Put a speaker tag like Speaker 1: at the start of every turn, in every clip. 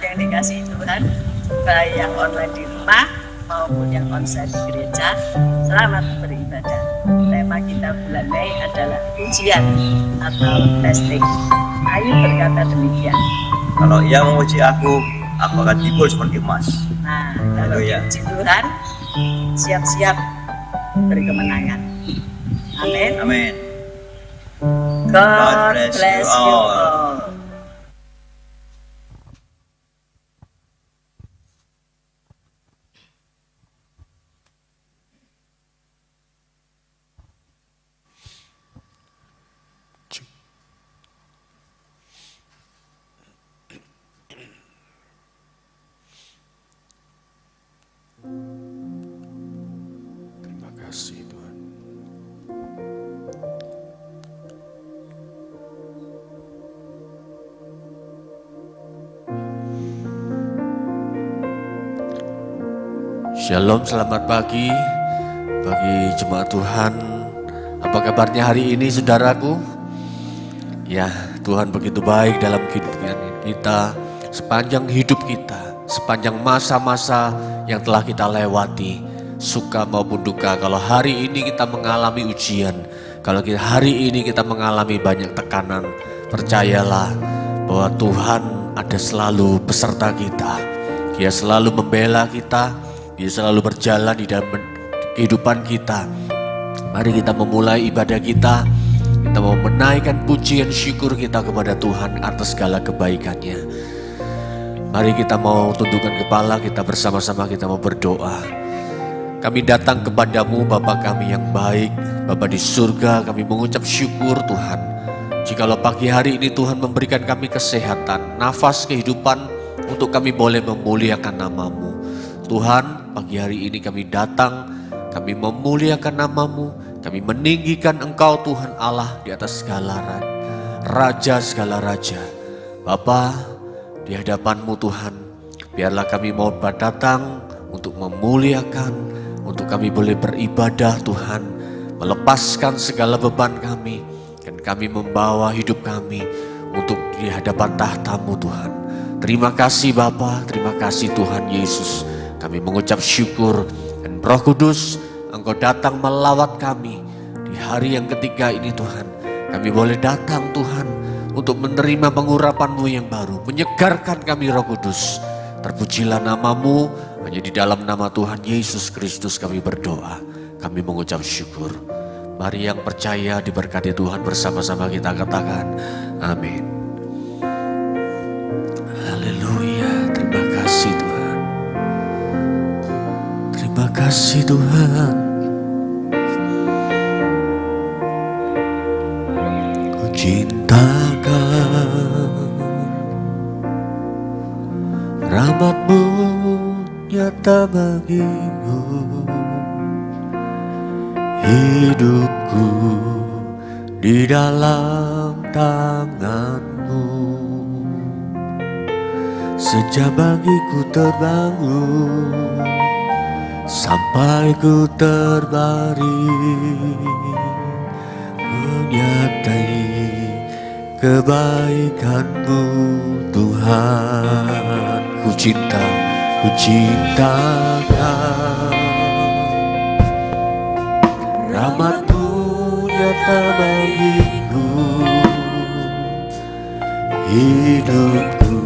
Speaker 1: yang dikasihi Tuhan, baik yang online di rumah maupun yang onsite di gereja, selamat beribadah. Tema kita bulan Mei adalah ujian atau testing. Ayu berkata demikian.
Speaker 2: Kalau ia memuji aku akan timbul seperti emas.
Speaker 1: Nah, kalau diuji Tuhan, siap-siap berkemenangan. Amin.
Speaker 2: Amin.
Speaker 1: God bless you all.
Speaker 3: Terima kasih Tuhan. Shalom, selamat pagi bagi jemaat Tuhan. Apa kabarnya hari ini saudaraku? Ya, Tuhan begitu baik dalam kehidupan kita, sepanjang hidup kita, sepanjang masa-masa yang telah kita lewati, suka maupun duka. Kalau hari ini kita mengalami ujian, kalau hari ini kita mengalami banyak tekanan, percayalah bahwa Tuhan ada selalu beserta kita. Dia selalu membela kita, Dia selalu berjalan di dalam kehidupan kita. Mari kita memulai ibadah kita. Kita mau menaikkan pujian syukur kita kepada Tuhan atas segala kebaikannya. Mari kita mau tundukkan kepala, kita bersama-sama kita mau berdoa. Kami datang kepadamu Bapa kami yang baik, Bapa di surga, kami mengucap syukur Tuhan. Jikalau pagi hari ini Tuhan memberikan kami kesehatan, nafas kehidupan untuk kami boleh memuliakan nama-Mu. Tuhan, pagi hari ini kami datang, kami memuliakan nama-Mu, kami meninggikan Engkau Tuhan Allah di atas segala raja, segala raja. Bapa, di hadapan-Mu Tuhan, biarlah kami mau datang untuk memuliakan, untuk kami boleh beribadah Tuhan, melepaskan segala beban kami, dan kami membawa hidup kami untuk di hadapan tahta-Mu Tuhan. Terima kasih Bapa, terima kasih Tuhan Yesus. Kami mengucap syukur, dan Roh Kudus, Engkau datang melawat kami di hari yang ketiga ini Tuhan. Kami boleh datang Tuhan untuk menerima pengurapan-Mu yang baru, menyegarkan kami Roh Kudus. Terpujilah nama-Mu, hanya di dalam nama Tuhan Yesus Kristus kami berdoa, kami mengucap syukur. Mari yang percaya diberkati Tuhan, bersama-sama kita katakan amin. Haleluya, terima kasih Tuhan. Terima kasih Tuhan. Ku cintakan rahmat-Mu nyata bagiku. Hidupku di dalam tangan-Mu. Sejak bagiku terbangun sampai ku terbaring, menyatai kebaikan-Mu Tuhan. Ku cintakan rahmat-Mu nyata bagiku. Hidupku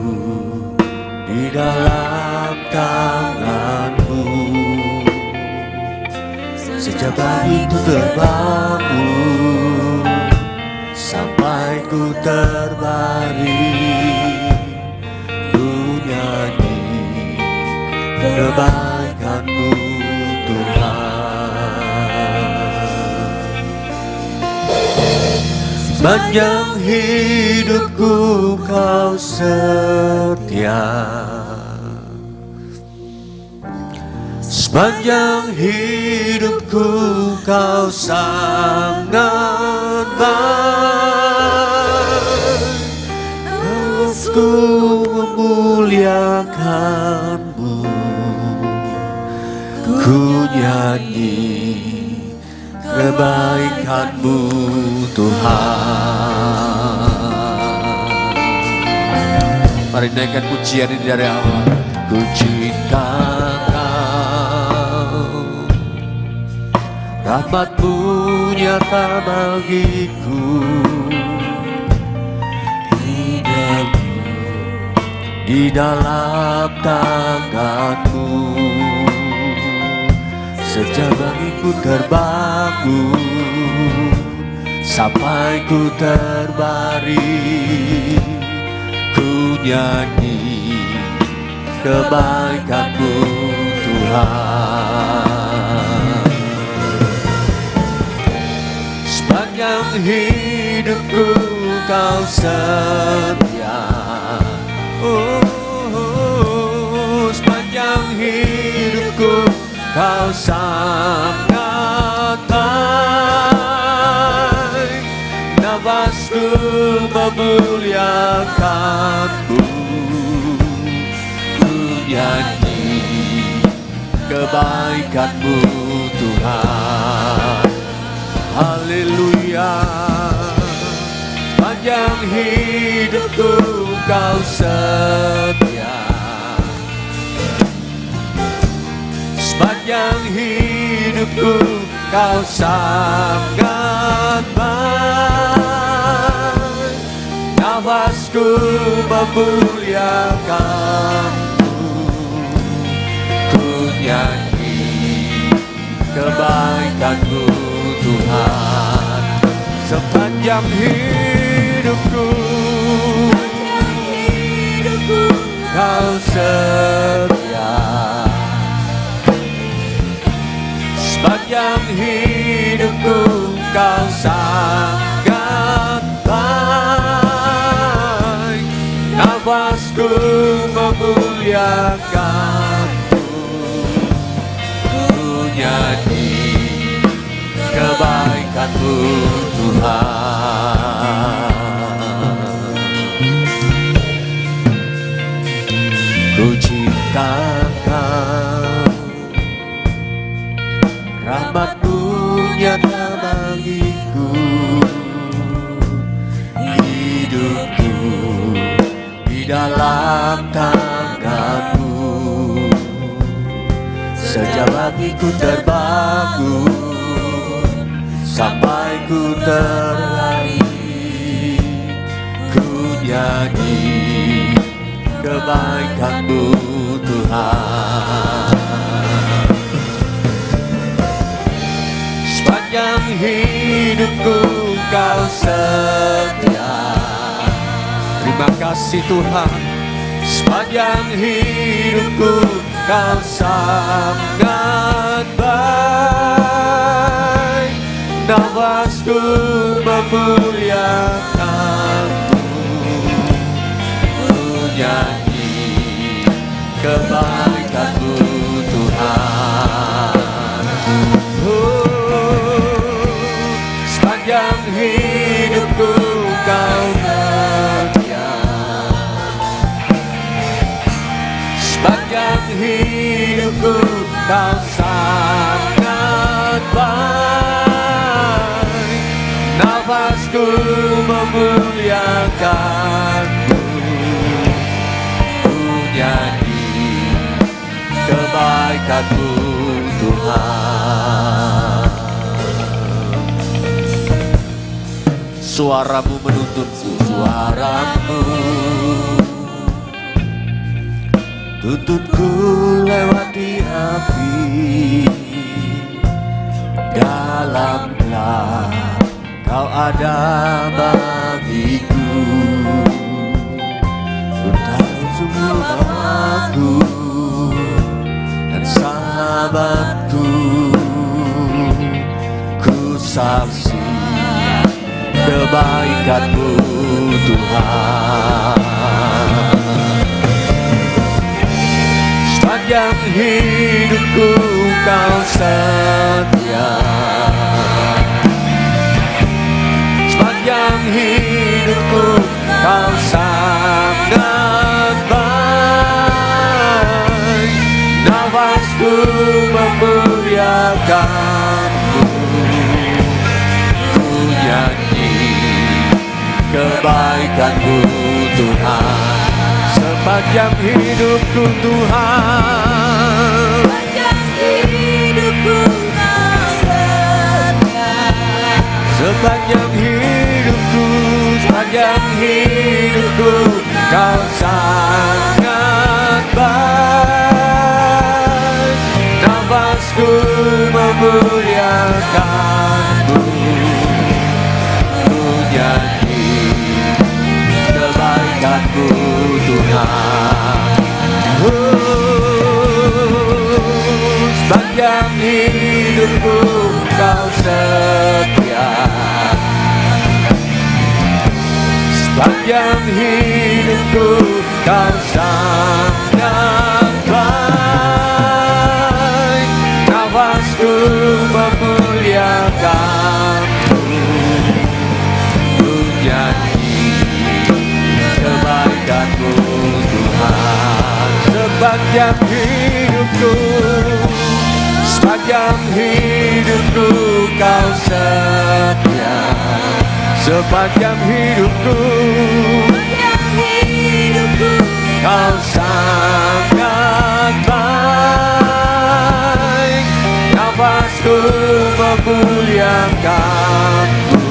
Speaker 3: di dalam tangan-Mu. Sejak bagiku terbangun sampai ku terbaring, ku nyanyi kebaikan-Mu Tuhan. Sepanjang hidupku Kau setia, sepanjang hidupku Kau sangat baik. Aku memuliakan-Mu, ku nyanyi kebaikan-Mu Tuhan. Mari naikkan pujian ini dari awal. Ku cinta Kau, rahmat-Mu nyata bagiku, hidupku di dalam tangan-Mu. Sejak bagiku terbangun sampai ku terbaring, ku nyanyi kebaikan-Mu Tuhan. Sepanjang hidupku Kau setia, sepanjang hidupku Kau sangat baik. Nafasku memuliakan-Mu, ku nyanyi kebaikan-Mu Tuhan. Haleluya. Sepanjang hidupku Kau setia, sepanjang hidupku Kau sangat baik. Nafasku memuliakan-Mu, ku nyanyi kebaikan-Mu Tuhan. Sepanjang hidupku Kau setia, sepanjang hidupku Kau sangat baik. Nafasku memuliakan-Mu, ku nyanyi kebaikan-Mu Tuhan. Ku cinta Kau, rahmat-Mu nyata bagiku, hidupku di dalam tangan-Mu. Sejak bagiku terbangun sampai ku terlari, ku nyanyi kebaikan-Mu Tuhan. Sepanjang hidupku Kau setia. Terima kasih Tuhan. Sepanjang hidupku Kau sangat baik. Nafasku memuliakan-Mu, ku nyanyi kebaikan-Mu Tuhan. Sepanjang hidupku Kau setia, sepanjang hidupku Kau sangat baik. Nafasku memuliakan-Mu, ku nyanyi kebaikan-Mu Tuhan. Suara-Mu menuntunku, suara-Mu tuntutku lewati api. Dalam gelap Kau ada bagiku, ku tahu semua aku dan sahabatku. Ku saksi kebaikan-Mu Tuhan. Sepanjang hidupku Kau setia, sepanjang hidupku Kau sangat baik. Nafasku memuliakan-Mu, ku nyanyi kebaikan-Mu Tuhan. sepanjang hidupku Tuhan.
Speaker 4: Sepanjang hidupku Kau setia.
Speaker 3: Sepanjang hidupku, sepanjang hidupku Kau sangat baik. Nafasku memuliakan-Mu, ku nyanyi kebaikan-Mu Tuhan. Sepanjang hidupku Kau setia. Sepanjang hidupku Kau sangat baik. Nafasku memuliakan-Mu, ku nyanyi kebaikan-Mu Tuhan. Sepanjang hidupku, sepanjang hidupku Kau setia. Sepanjang hidupku,
Speaker 4: Sepanjang hidupku
Speaker 3: Kau sangat baik. Nafasku memuliakan-Mu,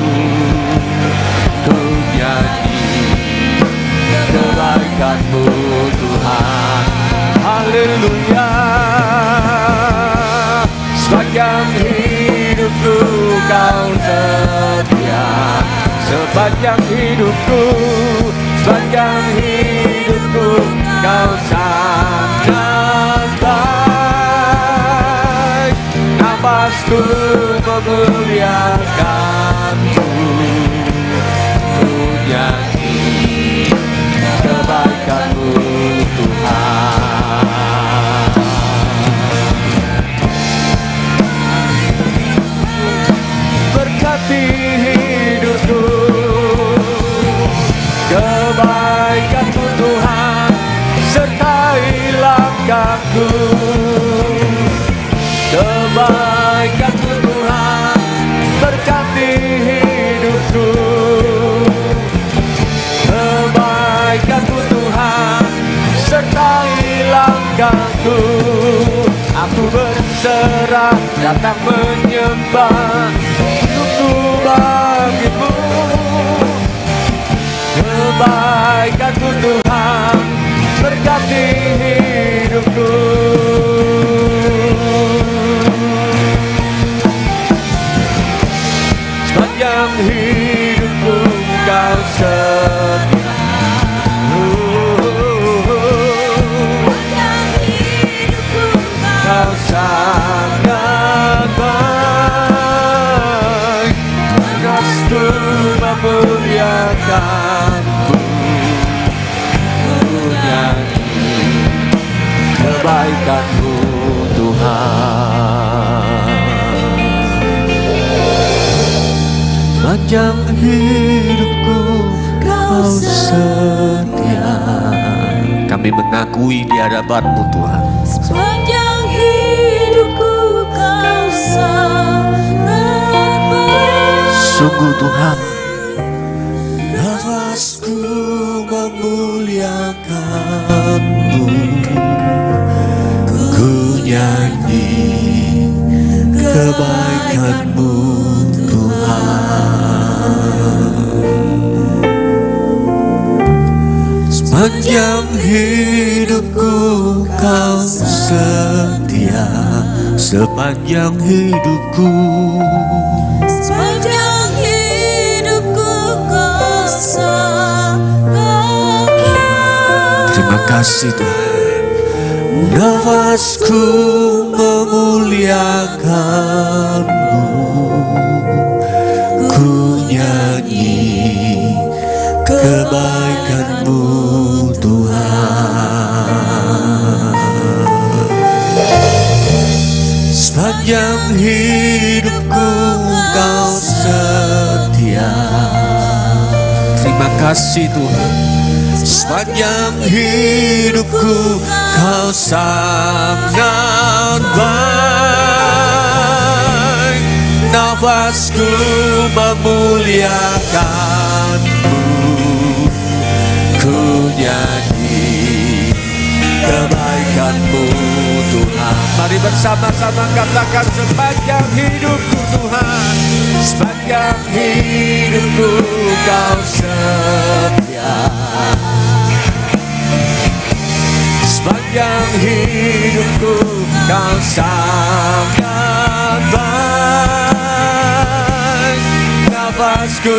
Speaker 3: ku nyanyi kebaikan-Mu Tuhan. Haleluya. Sepanjang hidupku Kau setia. Sepanjang hidupku, sepanjang hidupku Kau sangat baik. Nafasku memuliakan-Mu, ku nyanyi kebaikan-Mu Tuhan. Berkati hidupku, kebaikan-Mu Tuhan sertai langkahku. Kebaikan-Mu Tuhan berkati hidupku. Kebaikan-Mu Tuhan sertai langkahku. Aku berserah datang menyembah tunduk bagi-Mu. Kebaikan-Mu Tuhan berkati hidupku. Sepanjang hidupku Kau setia.
Speaker 4: Sepanjang hidupku
Speaker 3: Kau sangat baik. Nafasku memuliakan-Mu, ku nyanyi kebaikan-Mu Tuhan. Sepanjang hidupku Kau setia. Kami mengakui di hadapan-Mu Tuhan.
Speaker 4: Sepanjang hidupku Kau sangat baik.
Speaker 3: Sungguh Tuhan, nafasku memuliakan-Mu, ku nyanyi kebaikan-Mu Tuhan. Sepanjang hidupku Kau setia. Sepanjang hidupku,
Speaker 4: Sepanjang hidupku Kau sangat baik.
Speaker 3: terima kasih Tuhan. Nafasku memuliakan-Mu, ku nyanyi kebaikan-Mu Tuhan. Sepanjang hidupku Kau setia. Terima kasih Tuhan. Sepanjang hidupku Kau sangat baik. Nafasku memuliakan-Mu, ku nyanyi kebaikan-Mu Tuhan. Mari bersama-sama katakan sepanjang hidupku Tuhan, sepanjang hidupku Kau setia. Sepanjang hidupku Kau sangat baik. Nafasku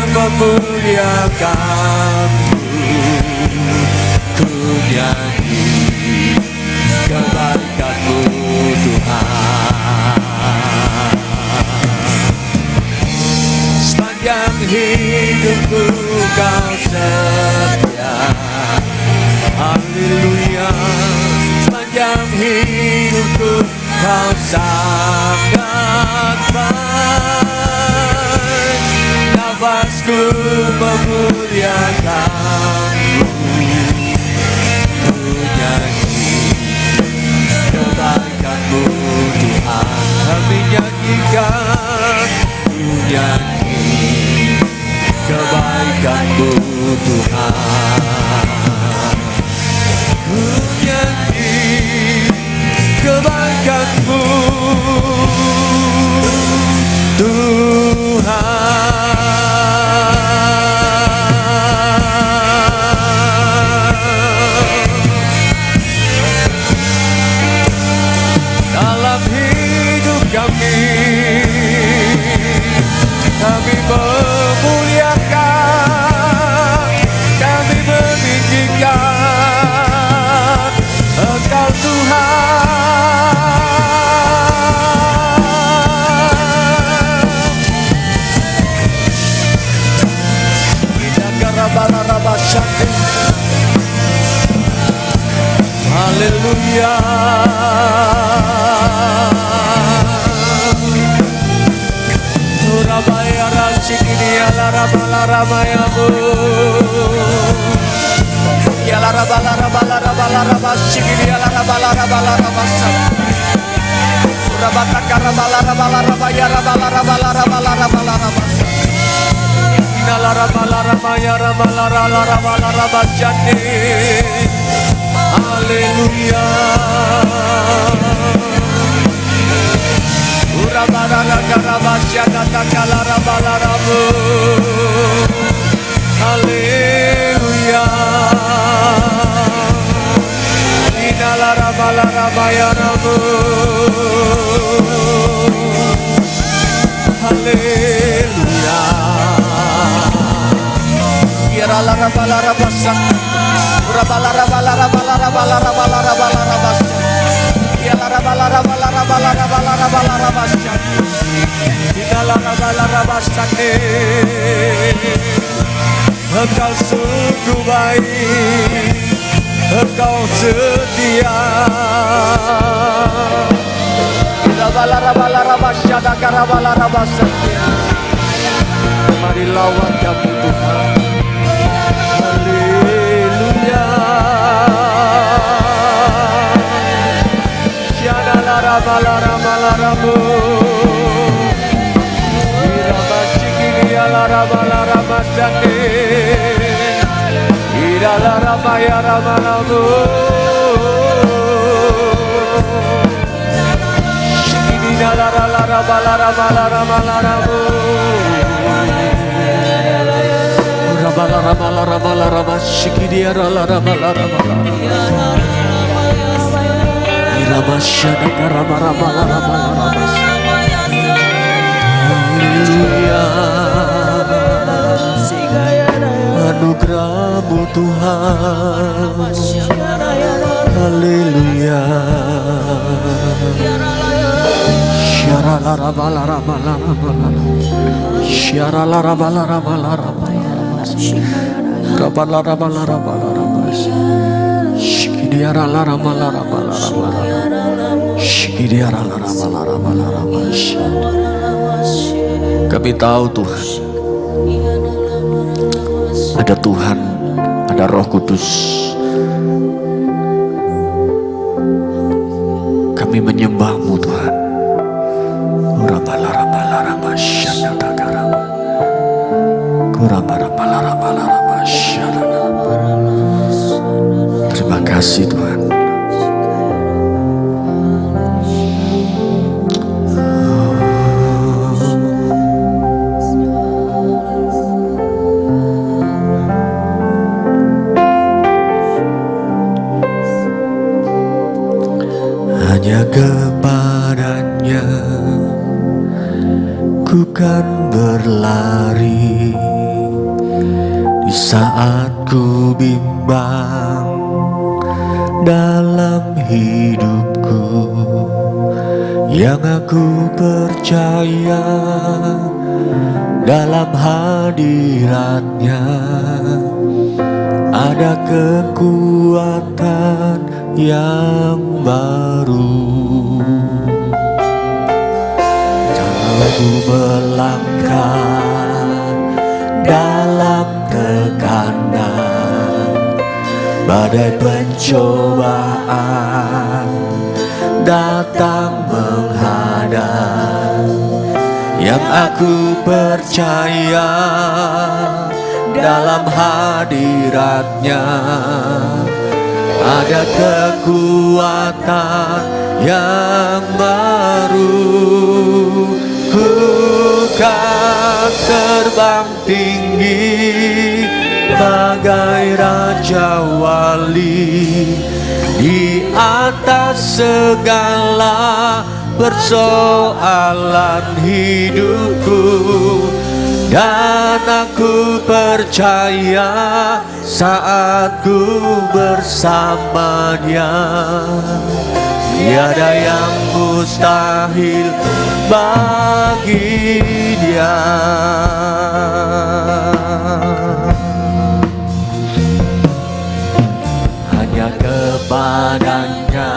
Speaker 3: memuliakan-Mu, ku nyanyi kebaikan-Mu Tuhan. Sepanjang hidupku Kau setia. Haleluya. Sepanjang hidupku Kau sangat baik. Nafasku memuliakan-Mu, ku nyanyi kebaikan-Mu Tuhan. Kami nyanyikan, ku nyanyi kebaikan-Mu Tuhan. Ku nyanyi kebaikan-Mu Tuhan. Dalam hidup kami memuliakan, kami meninggikan Engkau Tuhan. Kita karabala-rabashande. Haleluya. Surabaya rasikini alarabala-ramayamu. Yalarabala-rabala-rabala-rabasikini alarabala-rabala-rabasa. Surabatakarabala-rabala-rabala-rabala-rabala-rabala-rabasa. Inalarabala-ramaya-rabala-rabala-rabashande. Haleluya. Urabararagarabasyadatakalarabalaраbu. Haleluya. Inalarabalaраbayarabu. Haleluya. Iralarabalaраbasak. Urabalarabalaраbalarabalarabalarabalarabalarabasak. Iralarabalaраbalarabalarabalarabalarabasak. Inalarabalaраbasak. Engkau sungguh baik, Engkau setia. Irabalarabalaраbasyadakarabalarabasak. Mari lawan kami Tuhan. Haleluya. Syadalarabalaramalarambu. Irabashikirialarabalaramazande. Iralaramayaramalarabu. Shikirialarabalaramalaramalarambu. Rabalarabalarabalaraba shikirialarabalaramalarambu. Iramasyadakarabalaramalarambu. Haleluya. Anugerah-Mu Tuhan. Haleluya. Kami tahu Tuhan, ada Tuhan, ada Roh Kudus. Kami menyembah-Mu Tuhan. Terima kasih Tuhan. saat ku bimbang dalam hidupku, yang aku percaya dalam hadiratnya ada kekuatan yang baru. Aku melangkah dalam tekanan, badai pencobaan datang menghadang, yang aku percaya dalam hadiratnya ada kekuatan yang baru. Ku kan terbang tinggi bagai raja wali di atas segala persoalan hidupku, dan aku percaya saat ku bersamanya tiada yang mustahil bagi Dia. Hanya kepadanya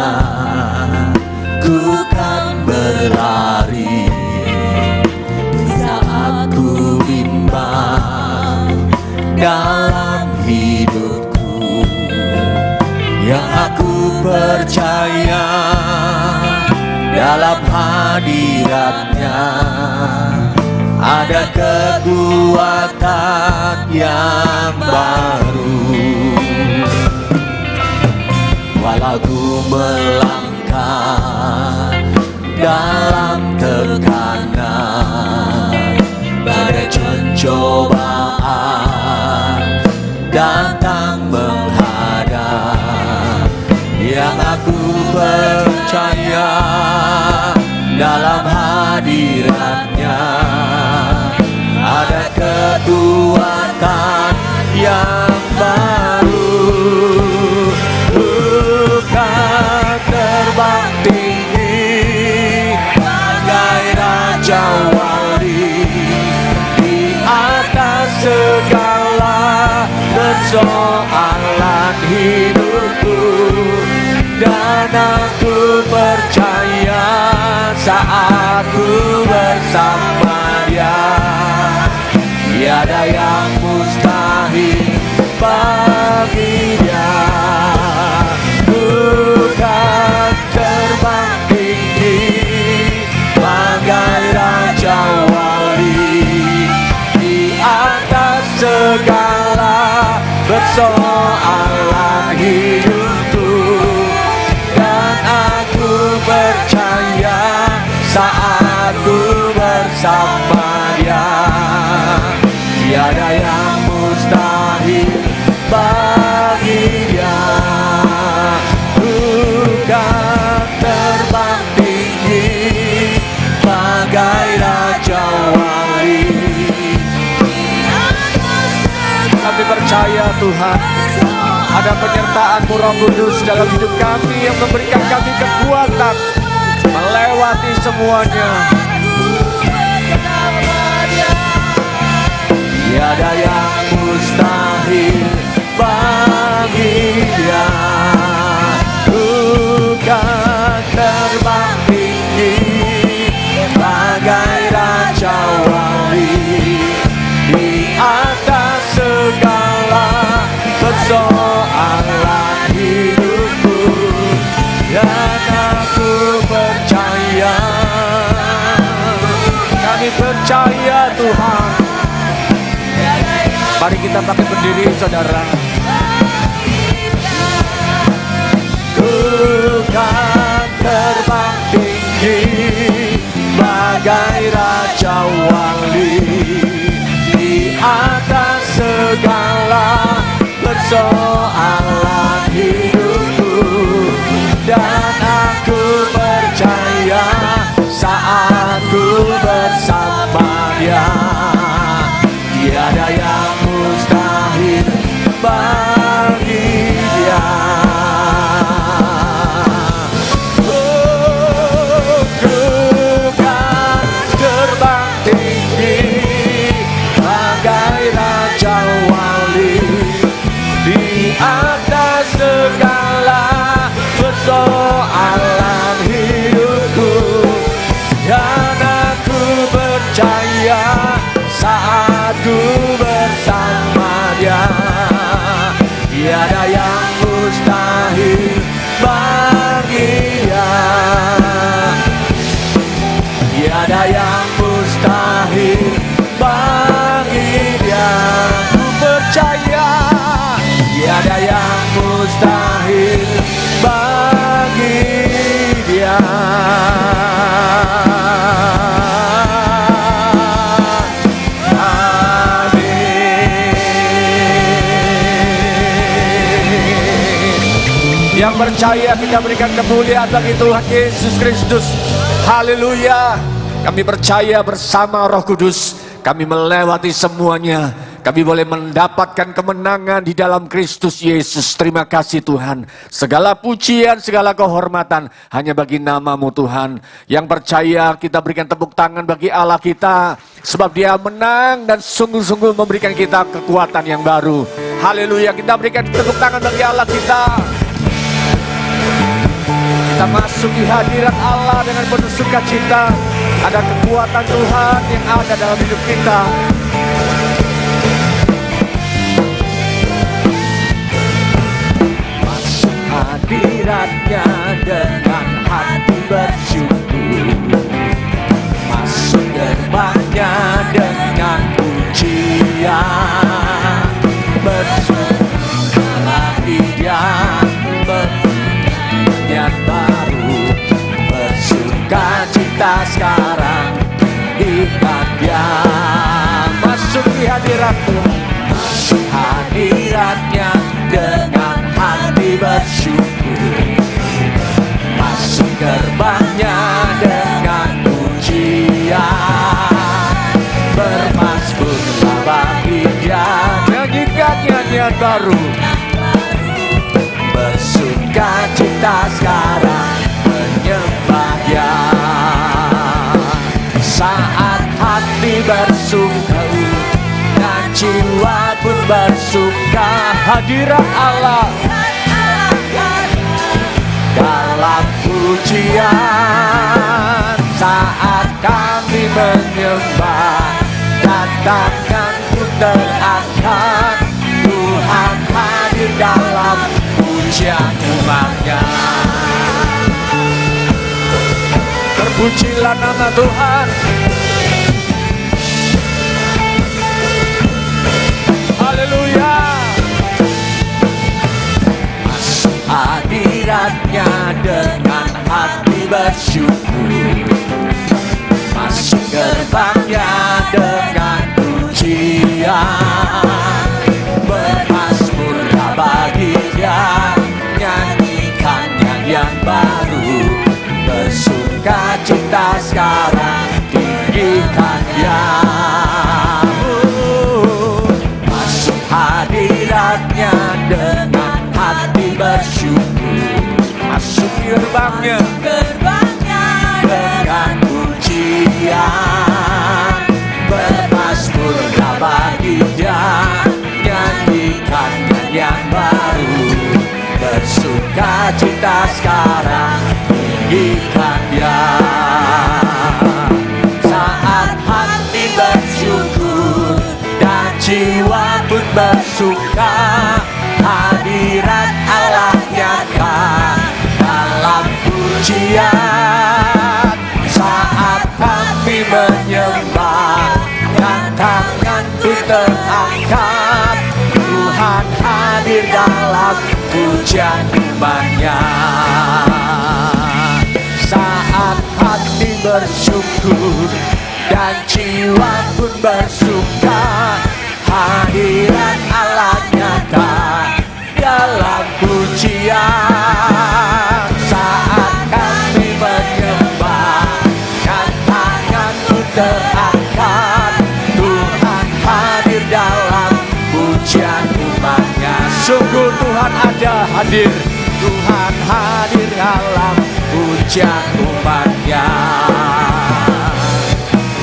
Speaker 3: ku kan berlari saat ku bimbang dalam hidupku, yang aku percaya dalam hadiratnya ada kekuatan yang baru. Walau ku melangkah dalam tekanan, badai pencobaan datang menghadang, yang aku percaya dalam hadiratnya ada kekuatan yang baru. Bukan terbang tinggi bagai raja wali di atas segala persoalan hidupku, dan aku percaya saat ku bersama Dia tiada yang mustahil bagi Dia. Bukan terbang tinggi bagai raja wali di atas segala persoalan hidupku, dan aku percaya saat ku bersama Dia tiada yang mustahil bagi Dia. Bukan terbang tinggi bagai raja wali, kami percaya Tuhan ada penyertaan-Mu Roh Kudus dalam hidup kami yang memberikan kami kekuatan melewati semuanya. Tiada yang mustahil bagi Dia. Bukan terbang tinggi bagai raja wali di atas segala persoalan hidupku, dan aku percaya, kami percaya Tuhan. Mari kita pakai berdiri saudara. Bukan terbang tinggi bagai raja wali di atas segala persoalan hidupku, dan aku percaya saat ku bersama Dia tiada yang mustahil bagi Dia. Oh, ku kan terbang tinggi bagai raja wali di atas segala persoalan hidupku, dan aku percaya saat ku bersama Dia, tiada yang mustahil bagi Dia, tiada yang mustahil bagi Dia. Ku percaya tiada yang mustahil bagi Dia. Yang percaya kita berikan kemuliaan bagi Tuhan Yesus Kristus. Haleluya. Kami percaya bersama Roh Kudus kami melewati semuanya. Kami boleh mendapatkan kemenangan di dalam Kristus Yesus. Terima kasih Tuhan. Segala pujian, segala kehormatan hanya bagi nama-Mu Tuhan. Yang percaya kita berikan tepuk tangan bagi Allah kita, sebab Dia menang dan sungguh-sungguh memberikan kita kekuatan yang baru. Haleluya. Kita berikan tepuk tangan bagi Allah kita. Kita masuk di hadirat Allah dengan penuh sukacita. Ada kekuatan Tuhan yang ada dalam hidup kita. Masuk hadiratnya dengan hati bersyukur. Masuk gerbangnya dengan pujian. Bersyukur lagi Dia, yang baru, bersuka cita sekarang ikat Dia. Masuk di hadirat Tuhan, masuk hadiratnya dengan hati bersyukur. Masuk gerbangnya dengan pujian. Bermasmurlah bagi Dia, nyanyikan nyanyian baru. Bersuka cita sekarang menyembah Dia. Saat hati bersuka dan jiwa pun bersuka, hadirat Allah dalam pujian. Saat kami menyembah dan tanganku terangkat, Tuhan hadir dalam pujian umatnya. Terpujilah nama Tuhan. Haleluya. Masuk hadiratnya dengan hati bersyukur. Masuk gerbangnya dengan pujian. Bermasmurlah bagi Dia, nyanyikan nyanyian baru. Bersuka cita sekarang tinggikan Dia. Masuk hadiratnya dengan hati bersyukur. Masuk gerbangnya dengan pujian. Bermasmurlah bagi Dia, nyanyikan nyanyian baru. Bersuka cita sekarang tinggikan Dia. Saat hati bersyukur dan jiwa pun bersuka, hadirat Allah nyata dalam pujian. Saat kami menyembah dan tangan terangkat, Tuhan hadir dalam pujian umatnya. Saat hati bersyukur dan jiwa pun bersuka, hadirat Allah nyata dalam pujian. Saat kami menyembah dan tanganku terangkat, Tuhan hadir dalam pujian umatnya. Sungguh Tuhan ada hadir, Tuhan hadir dalam pujian umatnya.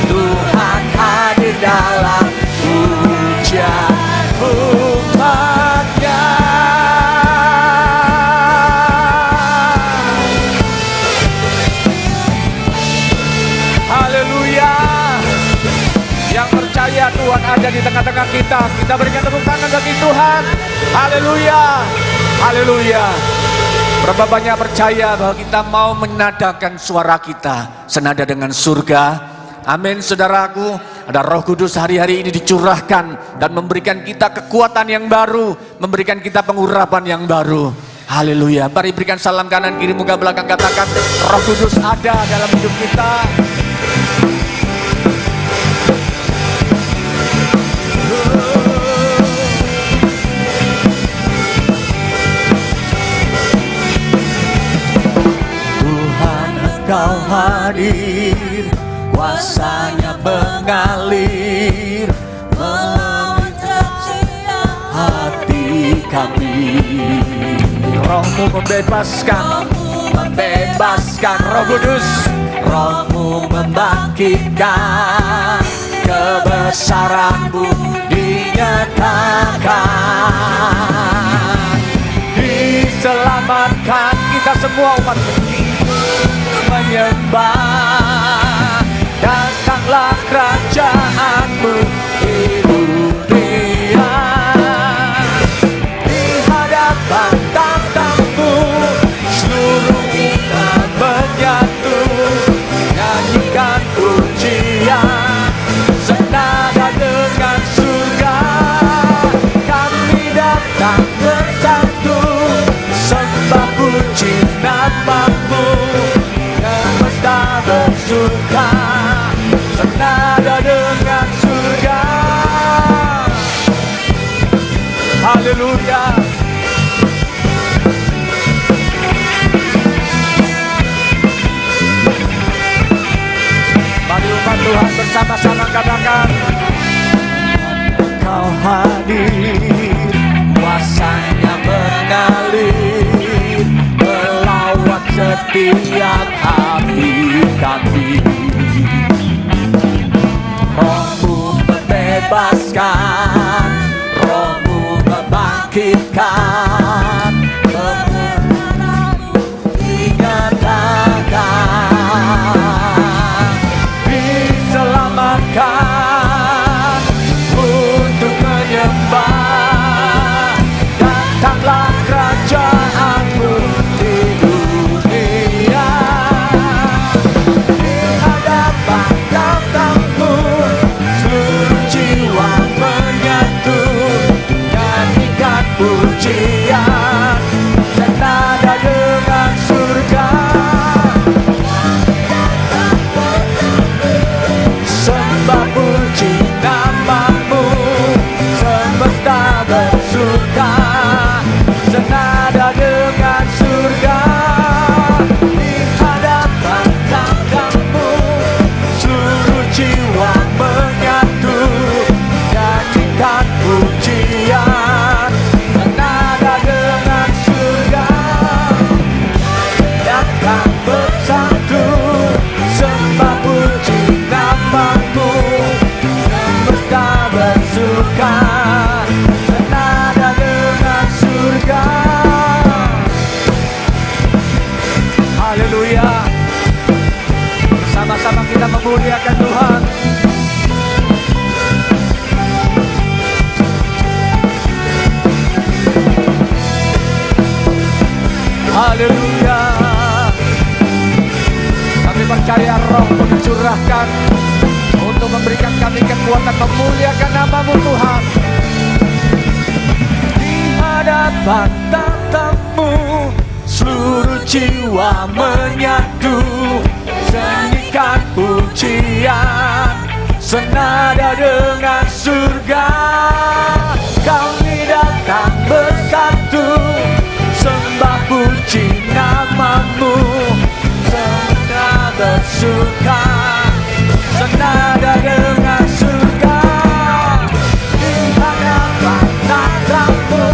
Speaker 3: Tuhan hadir dalam pujian umatnya. Haleluya. Yang percaya Tuhan ada di tengah-tengah kita, kita berikan tepuk tangan bagi Tuhan. Haleluya. Haleluya. Berapa banyak percaya bahwa kita mau menadakan suara kita senada dengan surga. Amin saudaraku. Ada Roh Kudus hari-hari ini dicurahkan dan memberikan kita kekuatan yang baru, memberikan kita pengurapan yang baru. Haleluya. Mari berikan salam kanan kiri muka belakang, katakan Roh Kudus ada dalam hidup kita. Tuhan Engkau hadir, kuasanya mengalir memenuhi hati kami. Rohmu membebaskan, membebaskan. Roh Kudus, Rohmu membangkitkan, kebesaran-Mu dinyatakan. Diselamatkan kita semua umat menyembah. Datanglah kerajaan-Mu di dunia. Di hadapan tahta-Mu seluruh umat menyatu, nyanyikan pujian senada dengan surga. Kami datang bersatu, sembah puji nama-Mu, semesta bersuka senada dengan surga. Haleluya. Mari umat Tuhan bersama-sama katakan, Engkau hadir, kuasanya mengalir, melawat setiap hati kami. Rohmu membebaskan, Rohmu membangkitkan, kebenaran-Mu dinyatakan. Diselamatkan untuk menyembah. Datanglah kerajaan-Mu di dunia. Di hadapan tahta-Mu seluruh jiwa menyatu, nyanyikan pujian senada dengan surga. Sembah puji nama-Mu, semesta bersuka senada dengan surga. Di hadapan tahta-Mu seluruh jiwa menyatu, nyanyikan pujian senada dengan surga. Datang bersatu, sembah puji nama-Mu, semesta bersuka senada dengan surga. Haleluya. Bersama-sama kita memuliakan Tuhan. Haleluya. Kami percaya Roh-Mu dicurahkan untuk memberikan kami kekuatan memuliakan nama-Mu Tuhan. Di hadapan tahta-Mu seluruh jiwa menyatu, nyanyikan pujian senada dengan surga. Kami datang bersatu, sembah puji nama-Mu, senada bersuka senada dengan surga. Di hadapan tahta-Mu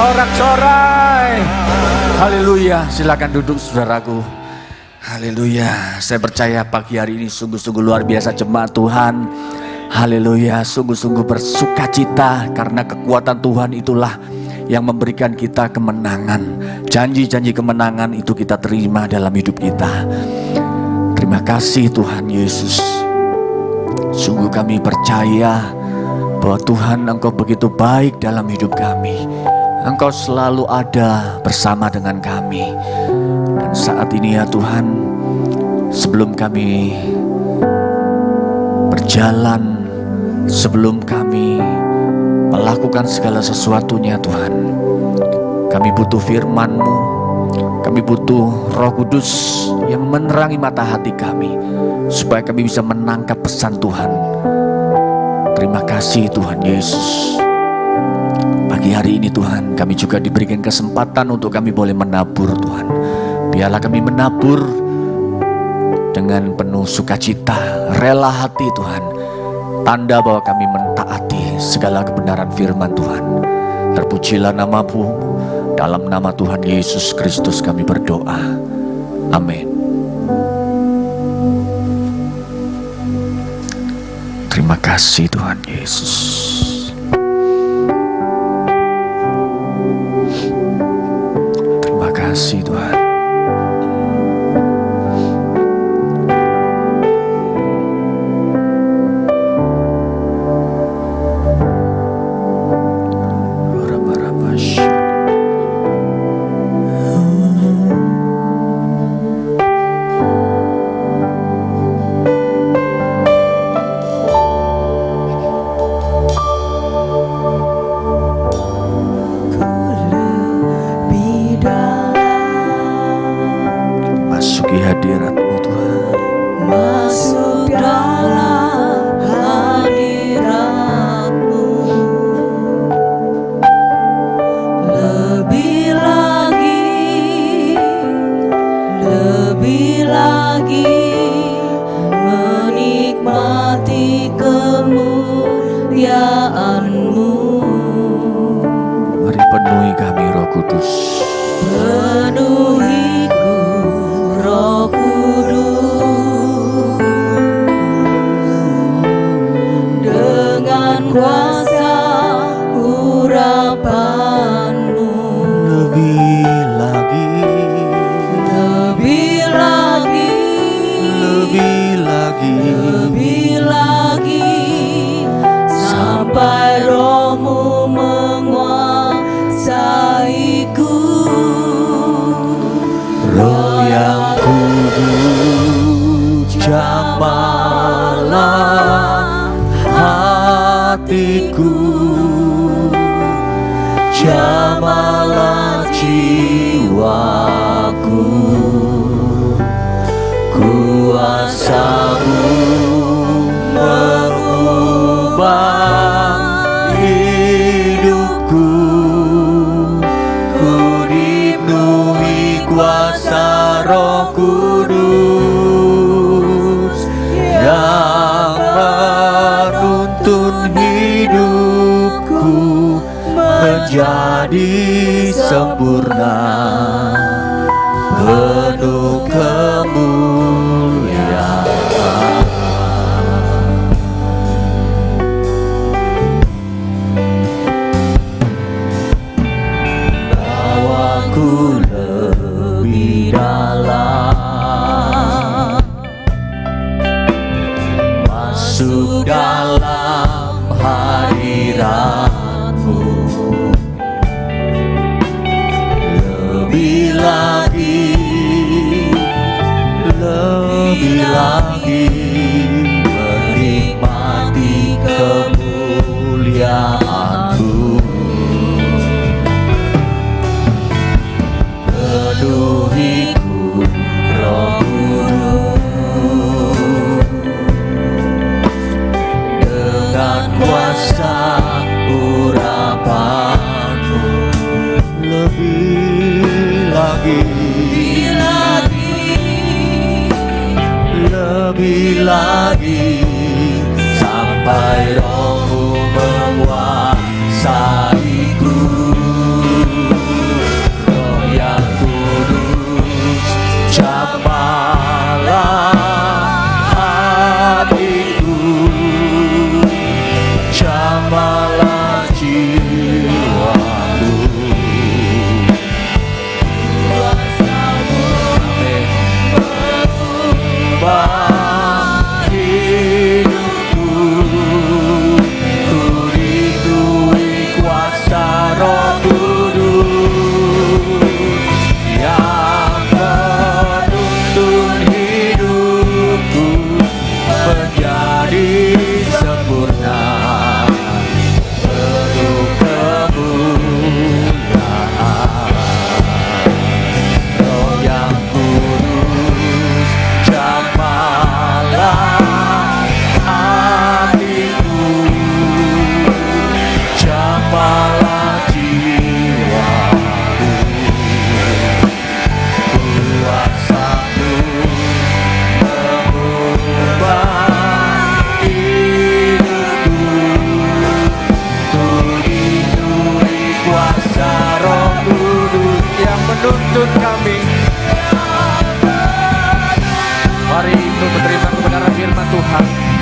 Speaker 3: Sorak-sorai. Haleluya. Silakan duduk saudaraku. Haleluya. Saya percaya pagi hari ini sungguh-sungguh luar biasa jemaat Tuhan. Haleluya. Sungguh-sungguh bersukacita karena kekuatan Tuhan itulah yang memberikan kita kemenangan. Janji-janji kemenangan itu kita terima dalam hidup kita. Terima kasih Tuhan Yesus. Sungguh kami percaya bahwa Tuhan Engkau begitu baik dalam hidup kami. Engkau selalu ada bersama dengan kami. Dan saat ini ya Tuhan, sebelum kami berjalan, sebelum kami melakukan segala sesuatunya Tuhan, kami butuh firman-Mu, kami butuh Roh Kudus yang menerangi mata hati kami, supaya kami bisa menangkap pesan Tuhan. Terima kasih Tuhan Yesus. Pagi hari ini Tuhan, kami juga diberikan kesempatan untuk kami boleh menabur Tuhan. Biarlah kami menabur dengan penuh sukacita, rela hati Tuhan. Tanda bahwa kami mentaati segala kebenaran firman Tuhan. Terpujilah nama-Mu. Dalam nama Tuhan Yesus Kristus kami berdoa. Amin. Terima kasih Tuhan Yesus. Terima kasih Tuhan. Masuki hadirat-Mu Tuhan.
Speaker 4: Masuk dalam hadirat-Mu, lebih lagi menikmati kemuliaan-Mu.
Speaker 3: Mari penuhi kami Roh Kudus.
Speaker 4: Penuhiku Roh Kudus, dengan kuasa urapan-Mu.
Speaker 3: Lebih lagi,
Speaker 4: Lebih lagi, sampai Roh-Mu menguasaiku.
Speaker 3: Roh yang kudus, jamahlah hatiku, jamahlah jiwaku. Kuasa-Mu mengubah hidupku. Ku dipenuhi kuasa Roh Kudus yang menuntun hidupku menjadi sempurna, penuh kemuliaan. Bawaku lebih dalam, masuk dalam hadirat-Mu. Lebih lagi menikmati kemuliaan-Mu. Penuhiku Roh Kudus, dengan kuasa urapan-Mu. Lebih lagi, sampai Roh-Mu menguasaiku.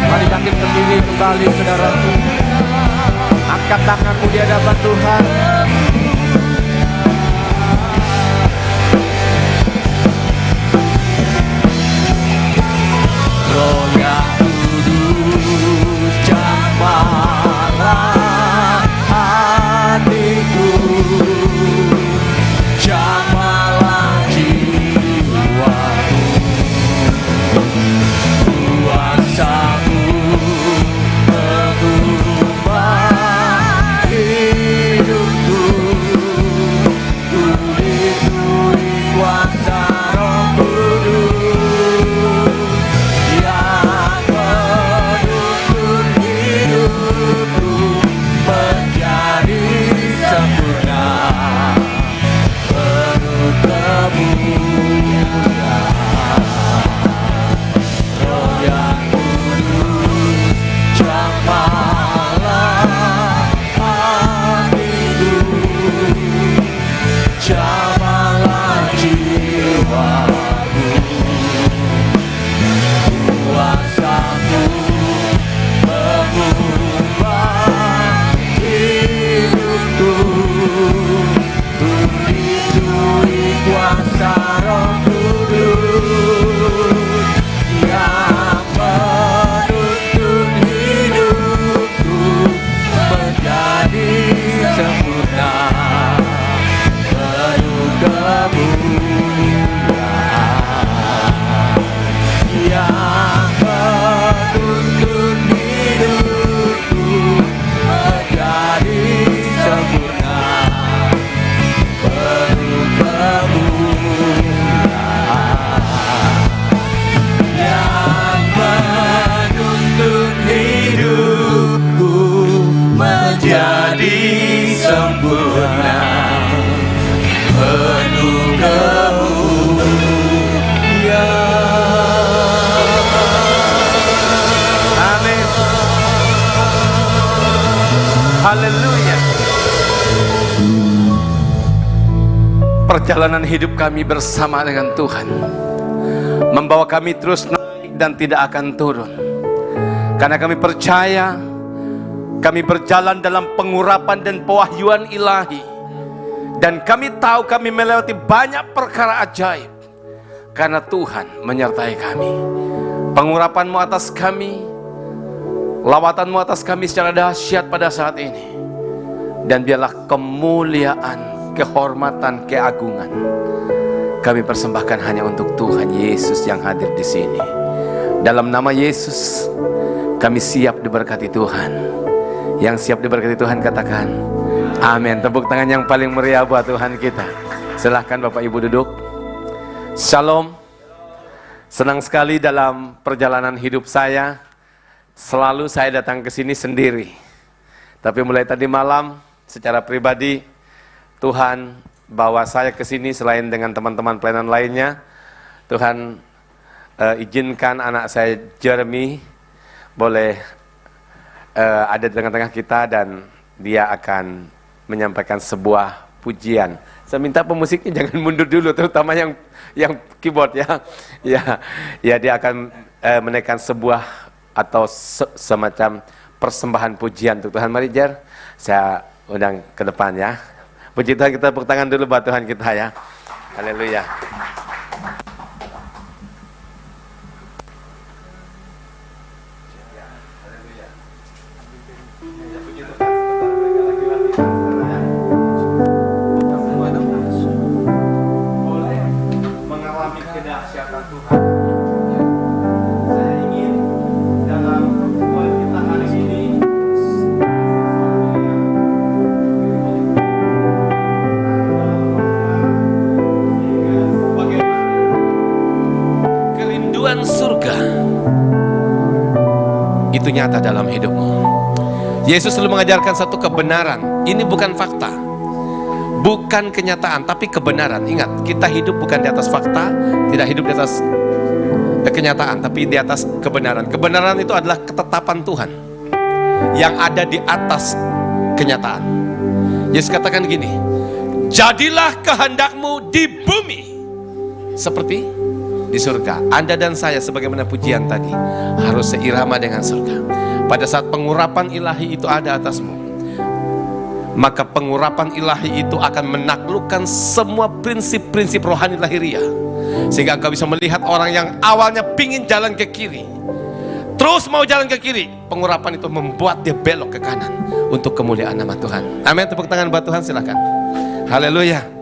Speaker 5: Mari bangkit berdiri kembali saudaraku. Angkat tanganmu di hadapan Tuhan.
Speaker 3: Roh yang kudus jamahlah hatiku, jamahlah jiwaku, kuasamu mengubah hidupku, tulis kuasa Roh Kudus yang menuntun hidupku menjadi sempurna, penuh kemuliaan. Roh yang kudus jamahlah hatiku, jamahlah jiwaku, kuasamu mengubah hidupku, tuli-tuli kuasa Roh Kudus yang menuntun hidupku menjadi sempurna, penuh kemuliaan. Yang menuntun hidupku menjadi sempurna, penuh kemuliaan. Yang menuntun hidupku menjadi sempurna, penuh kemuliaan.
Speaker 5: Amin. Haleluya. Perjalanan hidup kami bersama dengan Tuhan membawa kami terus naik dan tidak akan turun, karena kami percaya kami berjalan dalam pengurapan dan pewahyuan ilahi, dan kami tahu kami melewati banyak perkara ajaib karena Tuhan menyertai kami. Pengurapan-Mu atas kami, lawatan-Mu atas kami secara dahsyat pada saat ini, dan biarlah kemuliaan, kehormatan, keagungan kami persembahkan hanya untuk Tuhan Yesus yang hadir di sini. Dalam nama Yesus kami siap diberkati Tuhan. Yang siap diberkati Tuhan katakan amin. Tepuk tangan yang paling meriah buat Tuhan kita. Silahkan Bapak Ibu duduk. Shalom. Senang sekali dalam perjalanan hidup saya, selalu saya datang ke sini sendiri. Tapi mulai tadi malam secara pribadi Tuhan bawa saya ke sini selain dengan teman-teman pelayanan lainnya. Tuhan izinkan anak saya Jeremy boleh ada di tengah-tengah kita, dan dia akan menyampaikan sebuah pujian. Saya minta pemusiknya jangan mundur dulu, terutama yang keyboard ya. Ya dia akan menaikkan sebuah atau semacam persembahan pujian untuk Tuhan. Mari Jer, saya undang ke depan ya. Puji Tuhan, kita tepuk tangan dulu buat Tuhan kita ya. Haleluya. Itu nyata dalam hidupmu. Yesus selalu mengajarkan satu kebenaran. Ini bukan fakta, bukan kenyataan, tapi kebenaran. Ingat, kita hidup bukan di atas fakta, tidak hidup di atas kenyataan, tapi di atas kebenaran. Kebenaran itu adalah ketetapan Tuhan yang ada di atas kenyataan. Yesus katakan gini, jadilah kehendakmu di bumi seperti di surga. Anda dan saya sebagaimana pujian tadi harus seirama dengan surga. Pada saat pengurapan ilahi itu ada atasmu, maka pengurapan ilahi itu akan menaklukkan semua prinsip-prinsip rohani lahiriah, sehingga engkau bisa melihat orang yang awalnya pingin jalan ke kiri, terus mau jalan ke kiri, pengurapan itu membuat dia belok ke kanan untuk kemuliaan nama Tuhan. Amin. Tepuk tangan buat Tuhan, silakan. Haleluya.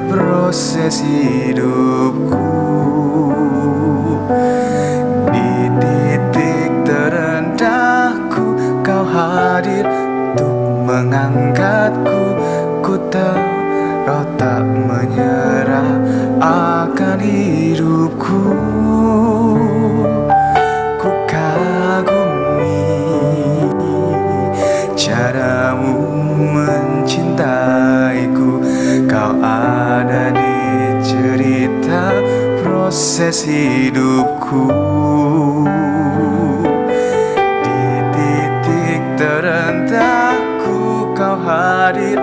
Speaker 6: Proses hidupku, di titik terendahku kau hadir untuk mengangkatku. Ku tahu kau tak menyerah akan hidupku. Ku kagumi caramu mencintaiku. Kau ada di cerita proses hidupku, di titik terendahku kau hadir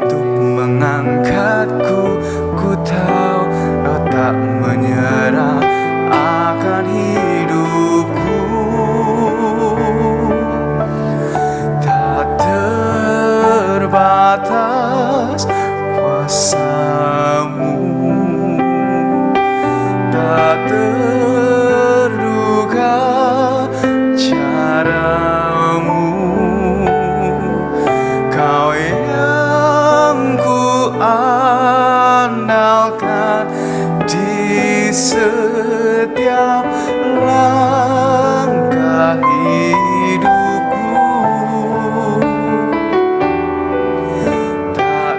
Speaker 6: untuk mengangkatku. Ku tahu kau tak menyerah akan hidupku. Tak terbatas kuasamu, tak terduga caramu. Kau yang ku andalkan di setiap langkah hidupku. Tak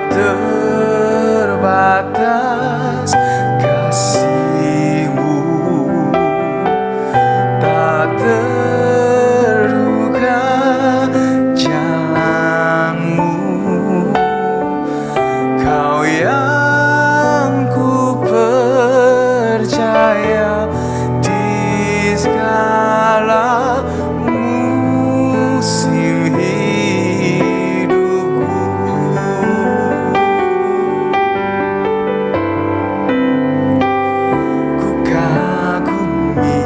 Speaker 6: terbatas kasih-Mu, tak terduga jalan-Mu. Kau yang ku percaya di segala musim hidupku. Ku kagumi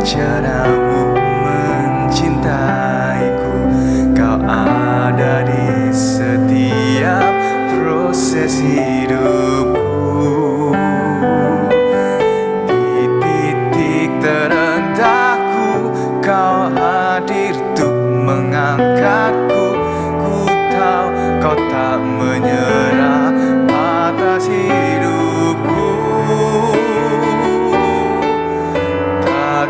Speaker 6: caramu mencintaiku. Kau ada di setiap proses hidupku, di titik terendahku kau hadir untuk mengangkatku. Ku tahu kau tak menyerah atas hidupku. Tak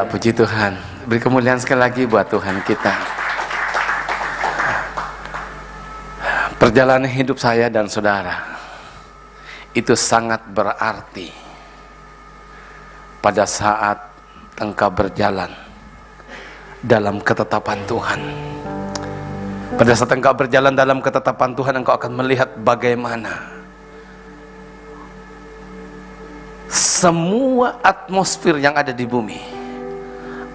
Speaker 5: Ya, puji Tuhan. Beri kemuliaan sekali lagi buat Tuhan kita. Perjalanan hidup saya dan saudara itu sangat berarti pada saat engkau berjalan dalam ketetapan Tuhan. Pada saat engkau berjalan dalam ketetapan Tuhan, engkau akan melihat bagaimana semua atmosfer yang ada di bumi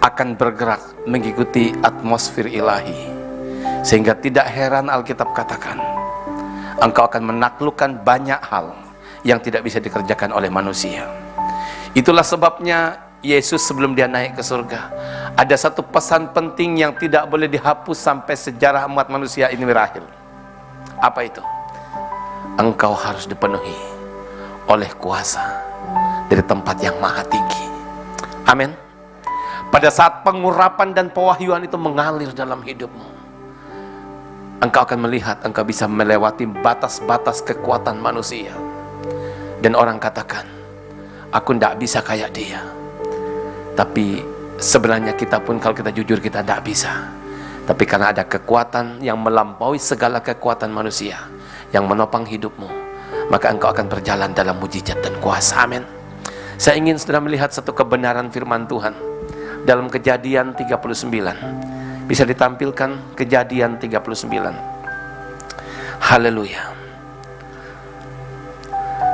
Speaker 5: akan bergerak mengikuti atmosfer ilahi. Sehingga tidak heran Alkitab katakan, engkau akan menaklukkan banyak hal yang tidak bisa dikerjakan oleh manusia. Itulah sebabnya Yesus sebelum dia naik ke surga, ada satu pesan penting yang tidak boleh dihapus sampai sejarah umat manusia ini berakhir. Apa itu? Engkau harus dipenuhi oleh kuasa dari tempat yang maha tinggi. Amin. Pada saat pengurapan dan pewahyuan itu mengalir dalam hidupmu, engkau akan melihat engkau bisa melewati batas-batas kekuatan manusia. Dan orang katakan, aku tidak bisa kayak dia. Tapi sebenarnya kita pun kalau kita jujur kita tidak bisa. Tapi karena ada kekuatan yang melampaui segala kekuatan manusia yang menopang hidupmu, maka engkau akan berjalan dalam mujizat dan kuasa. Amin. Saya ingin saudara melihat satu kebenaran firman Tuhan dalam Kejadian 39. Bisa ditampilkan Kejadian 39. Haleluya.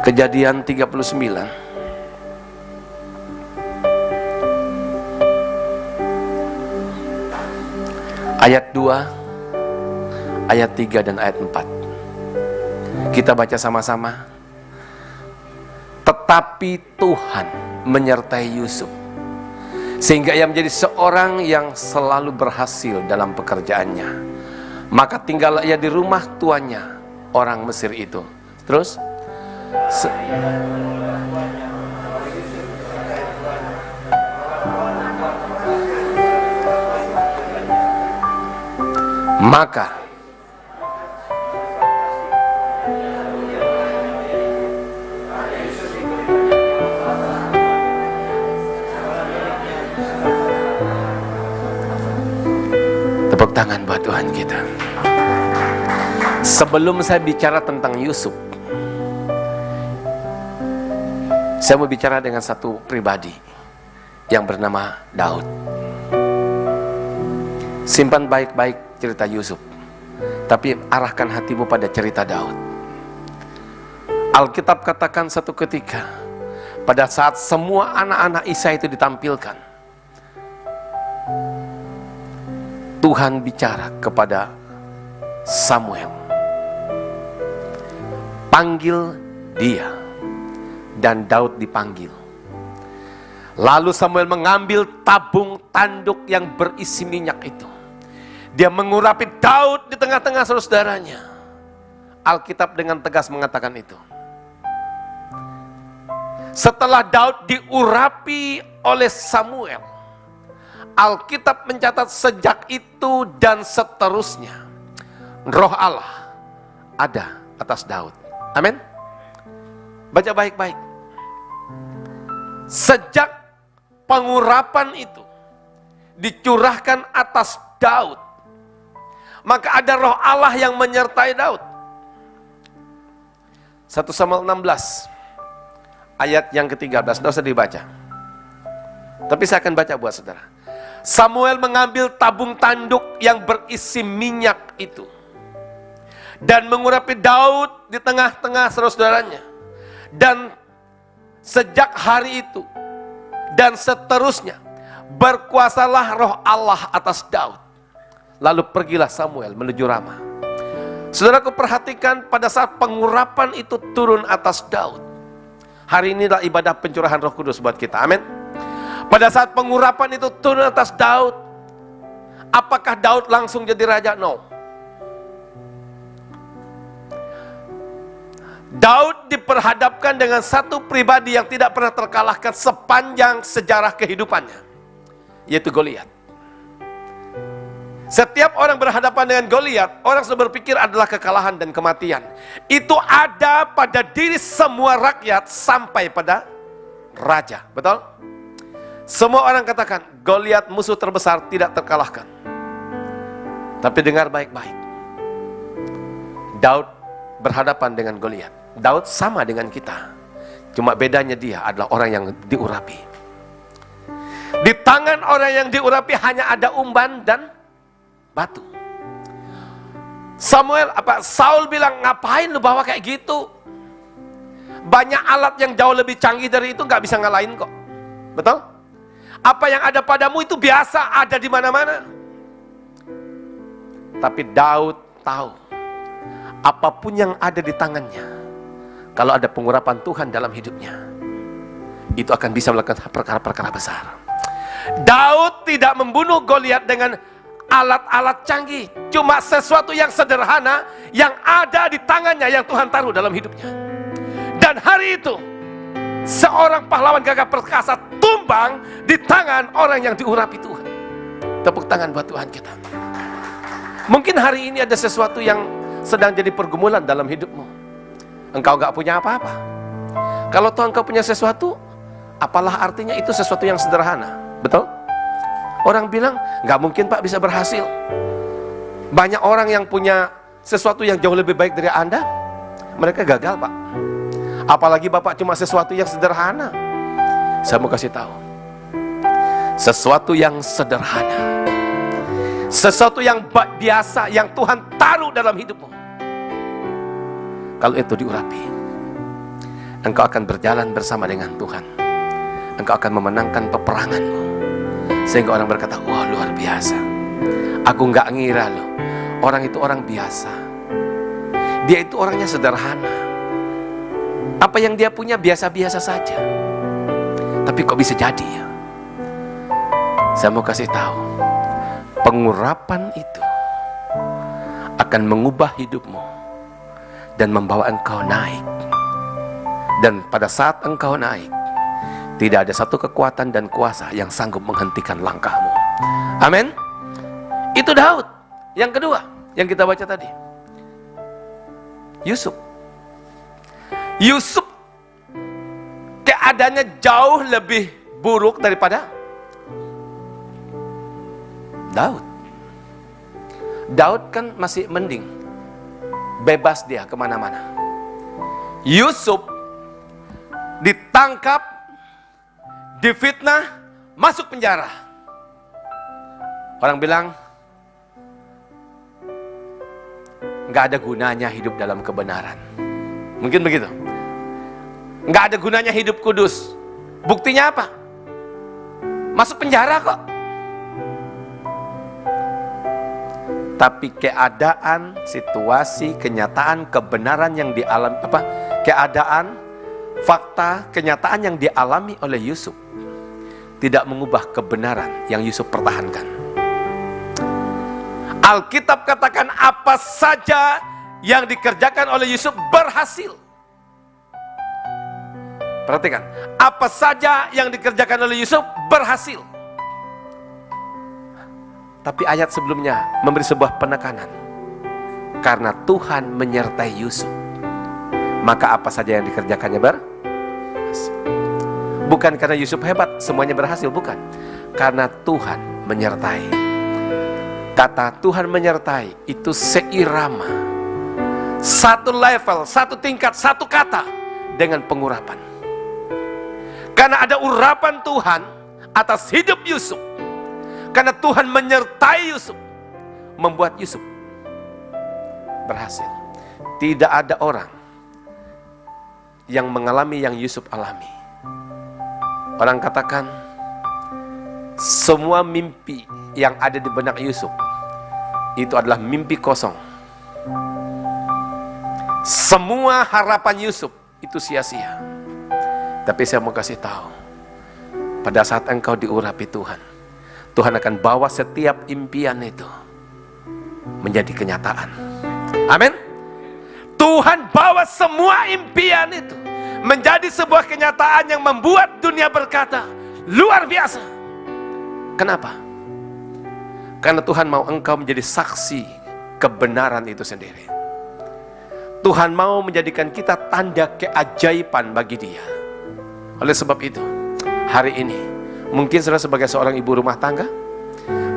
Speaker 5: Kejadian 39 ayat 2, ayat 3 dan ayat 4. Kita baca sama-sama. Tetapi Tuhan menyertai Yusuf sehingga ia menjadi seorang yang selalu berhasil dalam pekerjaannya. Maka tinggallah ia di rumah tuannya, orang Mesir itu. Terus maka tepuk tangan buat Tuhan kita. Sebelum saya bicara tentang Yusuf, saya mau bicara dengan satu pribadi yang bernama Daud. Simpan baik-baik cerita Yusuf, tapi arahkan hatimu pada cerita Daud. Alkitab katakan satu ketika, pada saat semua anak-anak Isa itu ditampilkan, Tuhan bicara kepada Samuel, panggil dia. Dan Daud dipanggil. Lalu Samuel mengambil tabung tanduk yang berisi minyak itu. Dia mengurapi Daud di tengah-tengah saudara-saudaranya. Alkitab dengan tegas mengatakan itu. Setelah Daud diurapi oleh Samuel, Alkitab mencatat sejak itu dan seterusnya Roh Allah ada atas Daud. Amin. Baca baik-baik. Sejak pengurapan itu dicurahkan atas Daud, maka ada Roh Allah yang menyertai Daud. 1 Samuel 16 ayat yang ke-13, tidak usah dibaca, tapi saya akan baca buat saudara. Samuel mengambil tabung tanduk yang berisi minyak itu dan mengurapi Daud di tengah-tengah saudara-saudaranya. Dan sejak hari itu dan seterusnya berkuasalah Roh Allah atas Daud. Lalu pergilah Samuel menuju Rama. Saudaraku, perhatikan pada saat pengurapan itu turun atas Daud. Hari ini adalah ibadah pencurahan Roh Kudus buat kita. Amin. Pada saat pengurapan itu turun atas Daud, apakah Daud langsung jadi raja? No. Daud diperhadapkan dengan satu pribadi yang tidak pernah terkalahkan sepanjang sejarah kehidupannya, yaitu Goliat. Setiap orang berhadapan dengan Goliat, orang sudah berpikir adalah kekalahan dan kematian. Itu ada pada diri semua rakyat sampai pada raja. Betul? Semua orang katakan, Goliat musuh terbesar tidak terkalahkan. Tapi dengar baik-baik. Daud berhadapan dengan Goliat. Daud sama dengan kita. Cuma bedanya dia adalah orang yang diurapi. Di tangan orang yang diurapi hanya ada umban dan batu. Saul bilang, ngapain lu bawa kayak gitu? Banyak alat yang jauh lebih canggih dari itu nggak bisa ngalahin kok. Betul? Apa yang ada padamu itu biasa ada di mana-mana. Tapi Daud tahu, apapun yang ada di tangannya, kalau ada pengurapan Tuhan dalam hidupnya, itu akan bisa melakukan perkara-perkara besar. Daud tidak membunuh Goliat dengan alat-alat canggih, cuma sesuatu yang sederhana yang ada di tangannya yang Tuhan taruh dalam hidupnya. Dan hari itu seorang pahlawan gagah perkasa tumbang di tangan orang yang diurapi Tuhan. Tepuk tangan buat Tuhan kita. Mungkin hari ini ada sesuatu yang sedang jadi pergumulan dalam hidupmu. Engkau gak punya apa-apa. Kalau Tuhan engkau punya sesuatu, apalah artinya itu sesuatu yang sederhana. Betul? Orang bilang, gak mungkin Pak bisa berhasil. Banyak orang yang punya sesuatu yang jauh lebih baik dari Anda, mereka gagal Pak. Apalagi Bapak cuma sesuatu yang sederhana. Saya mau kasih tahu, sesuatu yang sederhana, sesuatu yang biasa yang Tuhan taruh dalam hidupmu, kalau itu diurapi, engkau akan berjalan bersama dengan Tuhan. Engkau akan memenangkan peperanganmu, sehingga orang berkata, wah luar biasa. Aku gak ngira loh, orang itu orang biasa. Dia itu orangnya sederhana. Apa yang dia punya biasa-biasa saja. Tapi kok bisa jadi ya? Saya mau kasih tahu, pengurapan itu akan mengubah hidupmu dan membawa engkau naik. Dan pada saat engkau naik, tidak ada satu kekuatan dan kuasa yang sanggup menghentikan langkahmu. Amin. Itu Daud. Yang kedua yang kita baca tadi, Yusuf. Yusuf keadaannya jauh lebih buruk daripada Daud. Daud kan masih mending, bebas dia kemana-mana. Yusuf ditangkap, difitnah, masuk penjara. Orang bilang, nggak ada gunanya hidup dalam kebenaran. Mungkin begitu. Nggak ada gunanya hidup kudus. Buktinya apa? Masuk penjara kok. Tapi keadaan, situasi, kenyataan, kebenaran yang dialami, keadaan, fakta, kenyataan yang dialami oleh Yusuf tidak mengubah kebenaran yang Yusuf pertahankan. Alkitab katakan apa saja yang dikerjakan oleh Yusuf berhasil. Perhatikan, apa saja yang dikerjakan oleh Yusuf berhasil. Tapi ayat sebelumnya memberi sebuah penekanan. Karena Tuhan menyertai Yusuf, maka apa saja yang dikerjakannya berhasil. Bukan karena Yusuf hebat semuanya berhasil, bukan. Karena Tuhan menyertai. Kata Tuhan menyertai itu seirama, satu level, satu tingkat, satu kata dengan pengurapan. Karena ada urapan Tuhan atas hidup Yusuf. Karena Tuhan menyertai Yusuf, membuat Yusuf berhasil. Tidak ada orang yang mengalami yang Yusuf alami. Orang katakan, semua mimpi yang ada di benak Yusuf itu adalah mimpi kosong. Semua harapan Yusuf itu sia-sia. Tapi saya mau kasih tahu, pada saat engkau diurapi Tuhan, Tuhan akan bawa setiap impian itu menjadi kenyataan. Amin. Tuhan bawa semua impian itu menjadi sebuah kenyataan yang membuat dunia berkata, luar biasa. Kenapa? Karena Tuhan mau engkau menjadi saksi kebenaran itu sendiri. Tuhan mau menjadikan kita tanda keajaiban bagi Dia. Oleh sebab itu, hari ini Mungkin saudara sebagai seorang ibu rumah tangga,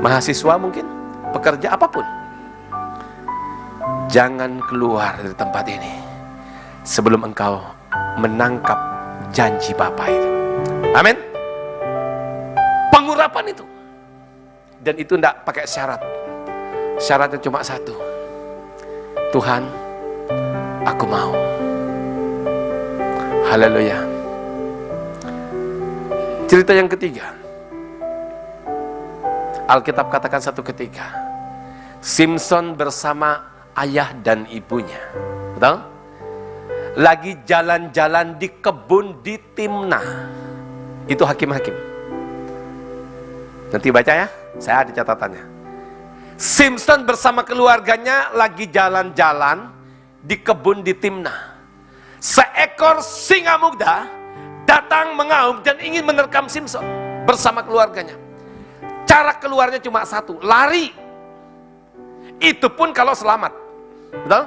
Speaker 5: mahasiswa mungkin, pekerja, apapun. Jangan keluar dari tempat ini sebelum engkau menangkap janji Bapa itu. Amin. Pengurapan itu. Dan itu tidak pakai syarat. Syaratnya cuma satu. Tuhan, aku mau. Haleluya. Cerita yang ketiga. Alkitab katakan satu ketika Simson bersama ayah dan ibunya, betul? Lagi jalan-jalan di kebun di Timnah. Itu hakim-hakim. Nanti baca ya, saya ada catatannya. Simson bersama keluarganya lagi jalan-jalan di kebun di Timnah. Seekor singa muda datang mengaum dan ingin menerkam Simson bersama keluarganya. Cara keluarnya cuma satu, lari. Itu pun kalau selamat. Betul?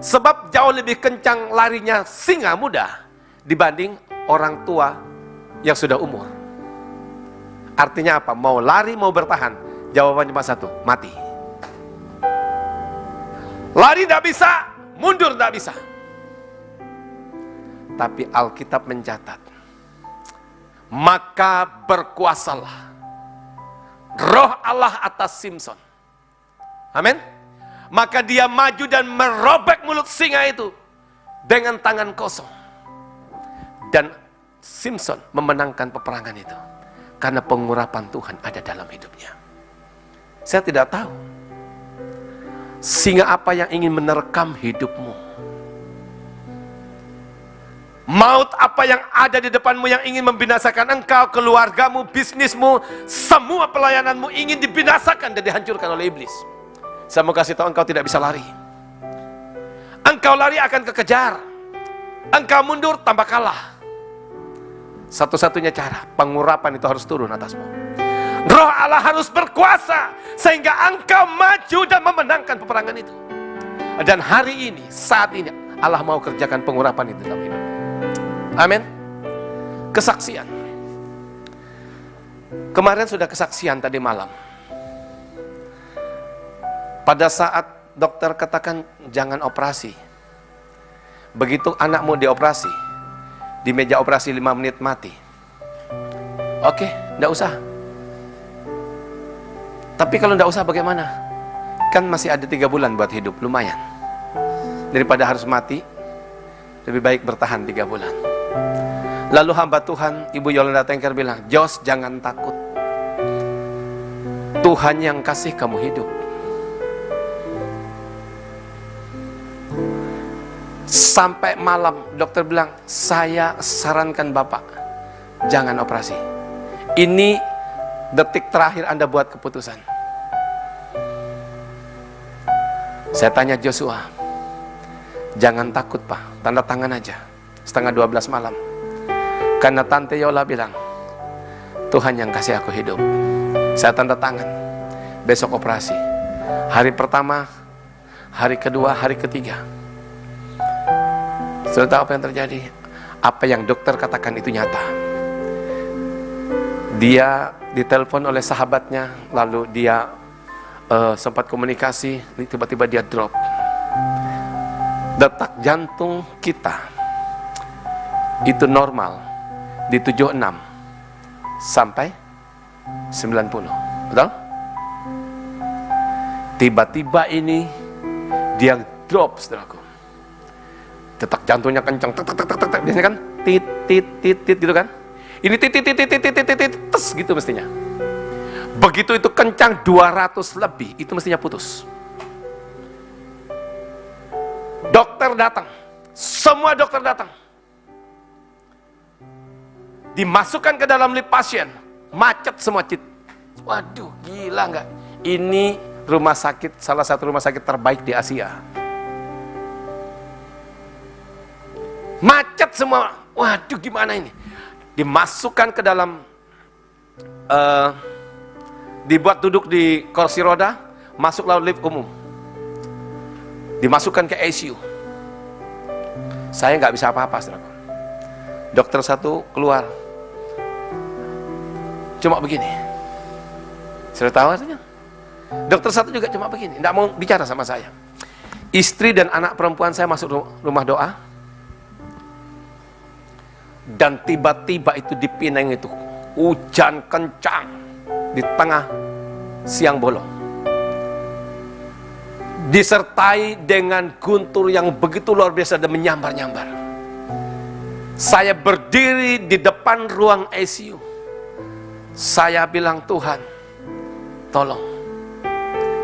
Speaker 5: Sebab jauh lebih kencang larinya singa muda dibanding orang tua yang sudah umur. Artinya apa? Mau lari, mau bertahan. Jawabannya cuma satu, mati. Lari tidak bisa, mundur tidak bisa. Tapi Alkitab mencatat, maka berkuasalah Roh Allah atas Simson. Amin. Maka dia maju dan merobek mulut singa itu dengan tangan kosong. Dan Simson memenangkan peperangan itu karena pengurapan Tuhan ada dalam hidupnya. Saya tidak tahu singa apa yang ingin menerkam hidupmu. Maut apa yang ada di depanmu yang ingin membinasakan engkau, keluargamu, bisnismu, semua pelayananmu ingin dibinasakan dan dihancurkan oleh iblis. Saya mau kasih tahu engkau tidak bisa lari. Engkau lari akan kekejar. Engkau mundur tambah kalah. Satu-satunya cara, pengurapan itu harus turun atasmu. Roh Allah harus berkuasa sehingga engkau maju dan memenangkan peperangan itu. Dan hari ini, saat ini Allah mau kerjakan pengurapan itu dalam hidupmu. Amin. Kesaksian. Kemarin sudah kesaksian tadi malam. Pada saat dokter katakan jangan operasi. Begitu anakmu dioperasi, di meja operasi 5 menit mati. Oke, enggak usah. Tapi kalau enggak usah bagaimana? Kan masih ada 3 bulan buat hidup, lumayan. Daripada harus mati, lebih baik bertahan 3 bulan. Lalu hamba Tuhan, Ibu Yolanda Tengker bilang, Jos jangan takut. Tuhan yang kasih kamu hidup. Sampai malam dokter bilang, saya sarankan Bapak, jangan operasi. Ini detik terakhir Anda buat keputusan. Saya tanya Joshua, jangan takut Pak, tanda tangan aja. 11:30 malam. Karena Tante Yola bilang, Tuhan yang kasih aku hidup. Saya tanda tangan. Besok operasi. Hari pertama, hari kedua, hari ketiga. Sudah tahu apa yang terjadi? Apa yang dokter katakan itu nyata. Dia ditelepon oleh sahabatnya, lalu dia sempat komunikasi, tiba-tiba dia drop. Detak jantung kita itu normal di 76 sampai 90, betul? Tiba-tiba ini dia drop, saudaraku. Detak jantungnya kencang, tek tek tek tek tek, biasanya kan tit tit tit tit gitu kan? Ini tit tit tit tit tit tit tit tes gitu mestinya. Begitu itu kencang 200 lebih, itu mestinya putus. Dokter datang, semua dokter datang. Dimasukkan ke dalam lift pasien, macet semua cit. Waduh, gila nggak? Ini rumah sakit, salah satu rumah sakit terbaik di Asia. Macet semua. Waduh, gimana ini? Dimasukkan ke dalam, dibuat duduk di kursi roda, masuk lalu lift umum. Dimasukkan ke ICU. Saya nggak bisa apa-apa, saudara. Dokter satu keluar. cuma begini. Sudah tahu artinya? Dokter satu juga cuma begini, tidak mau bicara sama saya. Istri dan anak perempuan saya masuk rumah doa, dan tiba-tiba itu di Pineng itu hujan kencang di tengah siang bolong, disertai dengan guntur yang begitu luar biasa dan menyambar-nyambar. Saya berdiri di depan ruang ICU. Saya bilang, Tuhan, tolong.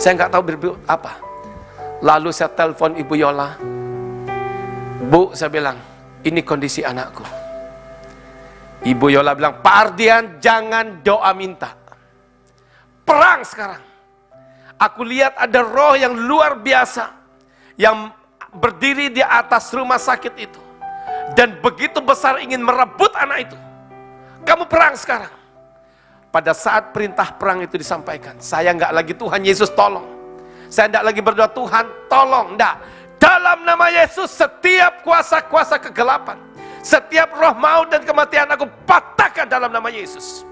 Speaker 5: Saya nggak tahu berbuat apa. Lalu saya telepon Ibu Yola. Bu, saya bilang, ini kondisi anakku. Ibu Yola bilang, Pak Ardian, jangan doa minta. Perang sekarang. Aku lihat ada roh yang luar biasa yang berdiri di atas rumah sakit itu, dan begitu besar ingin merebut anak itu. Kamu perang sekarang. Pada saat perintah perang itu disampaikan, saya nggak lagi Tuhan Yesus tolong. Saya nggak lagi berdoa Tuhan tolong, nggak. Dalam nama Yesus setiap kuasa-kuasa kegelapan, setiap roh maut dan kematian aku patahkan dalam nama Yesus.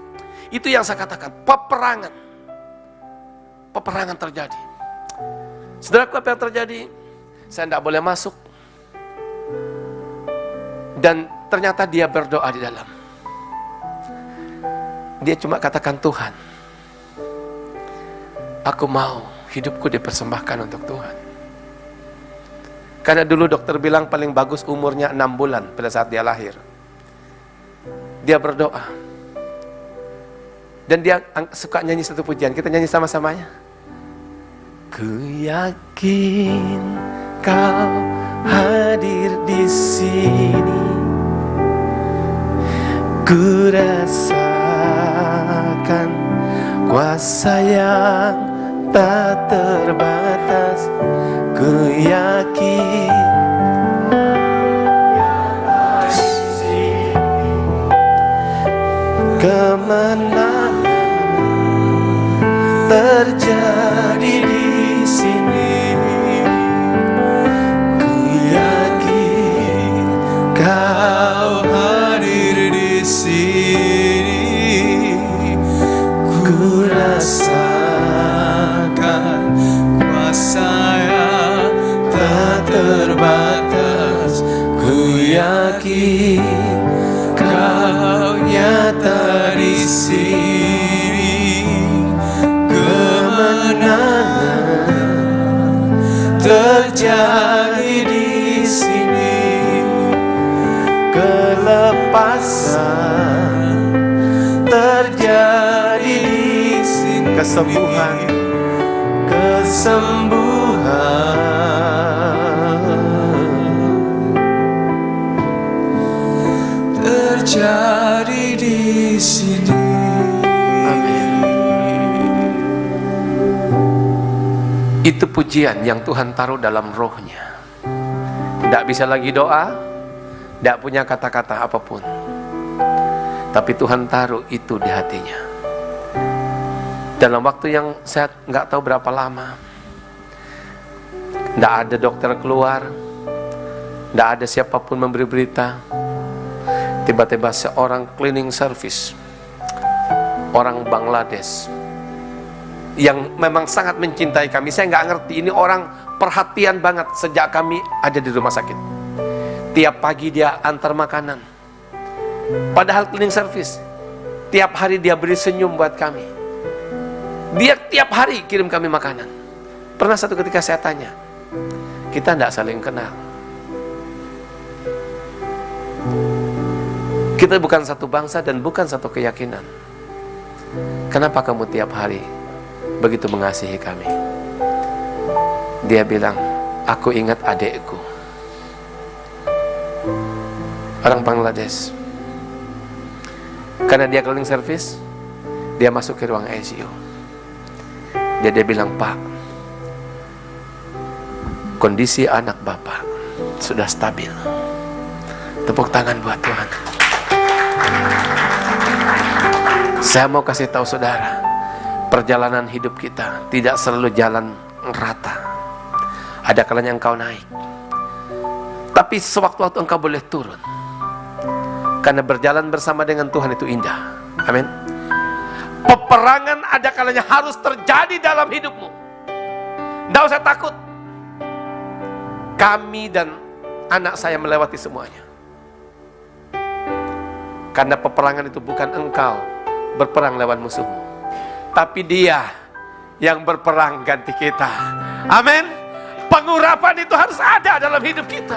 Speaker 5: Itu yang saya katakan, peperangan. Peperangan terjadi. Saudaraku, apa yang terjadi? Saya tidak boleh masuk. Dan ternyata dia berdoa di dalam. Dia cuma katakan, Tuhan, aku mau hidupku dipersembahkan untuk Tuhan. Karena dulu dokter bilang paling bagus umurnya 6 bulan pada saat dia lahir. Dia berdoa. Dan dia suka nyanyi satu pujian. Kita nyanyi sama-sama ya. Ku yakin kau hadir di sini. Ku rasakan kuasa yang tak terbatas. Ku yakin kemenangan terjadi di sini. Ku yakin kau hadir di sini. Ku rasakan kuasa yang tak terbatas. Ku yakin kau nyata di sini. Kemenangan terjadi di sini. Kelepasan terjadi di sini. Kesembuhan, terjadi di sini. Amin. Itu pujian yang Tuhan taruh dalam rohnya. Tidak bisa lagi doa, tidak punya kata-kata apapun, tapi Tuhan taruh itu di hatinya. Dalam waktu yang saya nggak tahu berapa lama, tidak ada dokter keluar, tidak ada siapapun memberi berita. Tiba-tiba seorang cleaning service, orang Bangladesh, yang memang sangat mencintai kami. Saya nggak ngerti, ini orang perhatian banget sejak kami ada di rumah sakit. Tiap pagi dia antar makanan. Padahal cleaning service, tiap hari dia beri senyum buat kami. Dia tiap hari kirim kami makanan. Pernah satu ketika saya tanya, kita tidak saling kenal. Kita bukan satu bangsa dan bukan satu keyakinan. Kenapa kamu tiap hari begitu mengasihi kami? Dia bilang, aku ingat adekku, orang Bangladesh. Karena dia cleaning service, dia masuk ke ruang ICU. Dia bilang, Pak, kondisi anak Bapak sudah stabil. Tepuk tangan buat Tuhan. Saya mau kasih tahu saudara, perjalanan hidup kita tidak selalu jalan rata. Ada kalanya engkau naik, tapi sewaktu-waktu engkau boleh turun. Karena berjalan bersama dengan Tuhan itu indah. Amin. Peperangan ada kalanya harus terjadi dalam hidupmu. Tidak usah takut. Kami dan anak saya melewati semuanya. Karena peperangan itu bukan engkau berperang lawan musuhmu, tapi Dia yang berperang ganti kita. Amin. Pengurapan itu harus ada dalam hidup kita.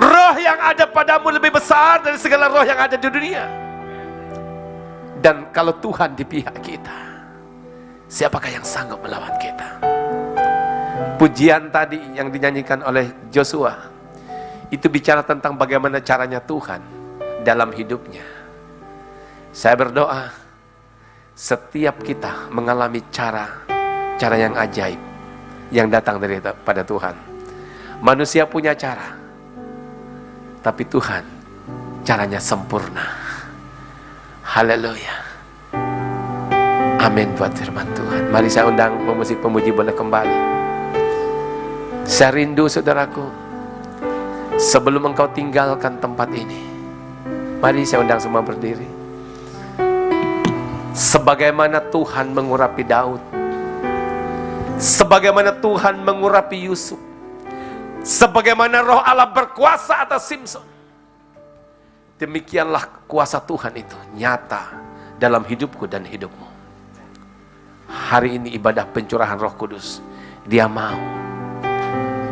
Speaker 5: Roh yang ada padamu lebih besar dari segala roh yang ada di dunia. Dan kalau Tuhan di pihak kita, siapakah yang sanggup melawan kita? Pujian tadi yang dinyanyikan oleh Joshua itu bicara tentang bagaimana caranya Tuhan dalam hidupnya. Saya berdoa setiap kita mengalami cara yang ajaib yang datang daripada Tuhan. Manusia punya cara, tapi Tuhan caranya sempurna. Haleluya. Amin buat firman Tuhan. Mari saya undang pemusik pemuji boleh kembali. Saya rindu saudaraku, sebelum engkau tinggalkan tempat ini, mari saya undang semua berdiri. Sebagaimana Tuhan mengurapi Daud, sebagaimana Tuhan mengurapi Yusuf, sebagaimana roh Allah berkuasa atas Simson, demikianlah kuasa Tuhan itu nyata dalam hidupku dan hidupmu. Hari ini ibadah pencurahan Roh Kudus. Dia mau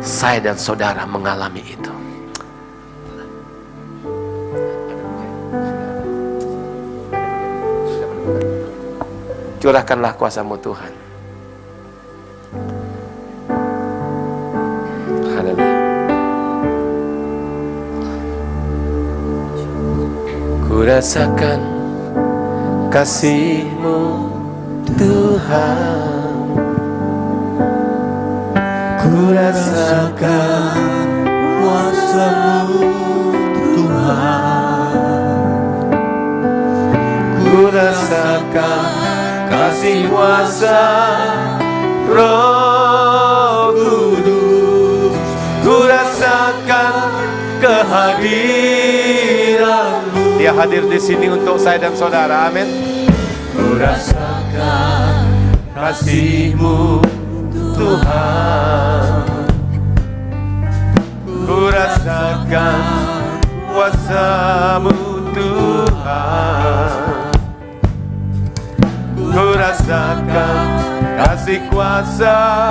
Speaker 5: saya dan saudara mengalami itu. Curahkanlah kuasa-Mu Tuhan. Haleluya. Ku rasakan kasih-Mu Tuhan,
Speaker 3: Ku rasakan kuasa-Mu Tuhan, ku rasakan kasih kuasa Roh Kudus, ku rasakan kehadiran-Mu.
Speaker 5: Dia hadir di sini untuk saya dan saudara. Amin.
Speaker 3: Ku rasakan kasih-Mu Tuhan, ku rasakan kuasa-Mu Tuhan, ku rasakan kasih kuasa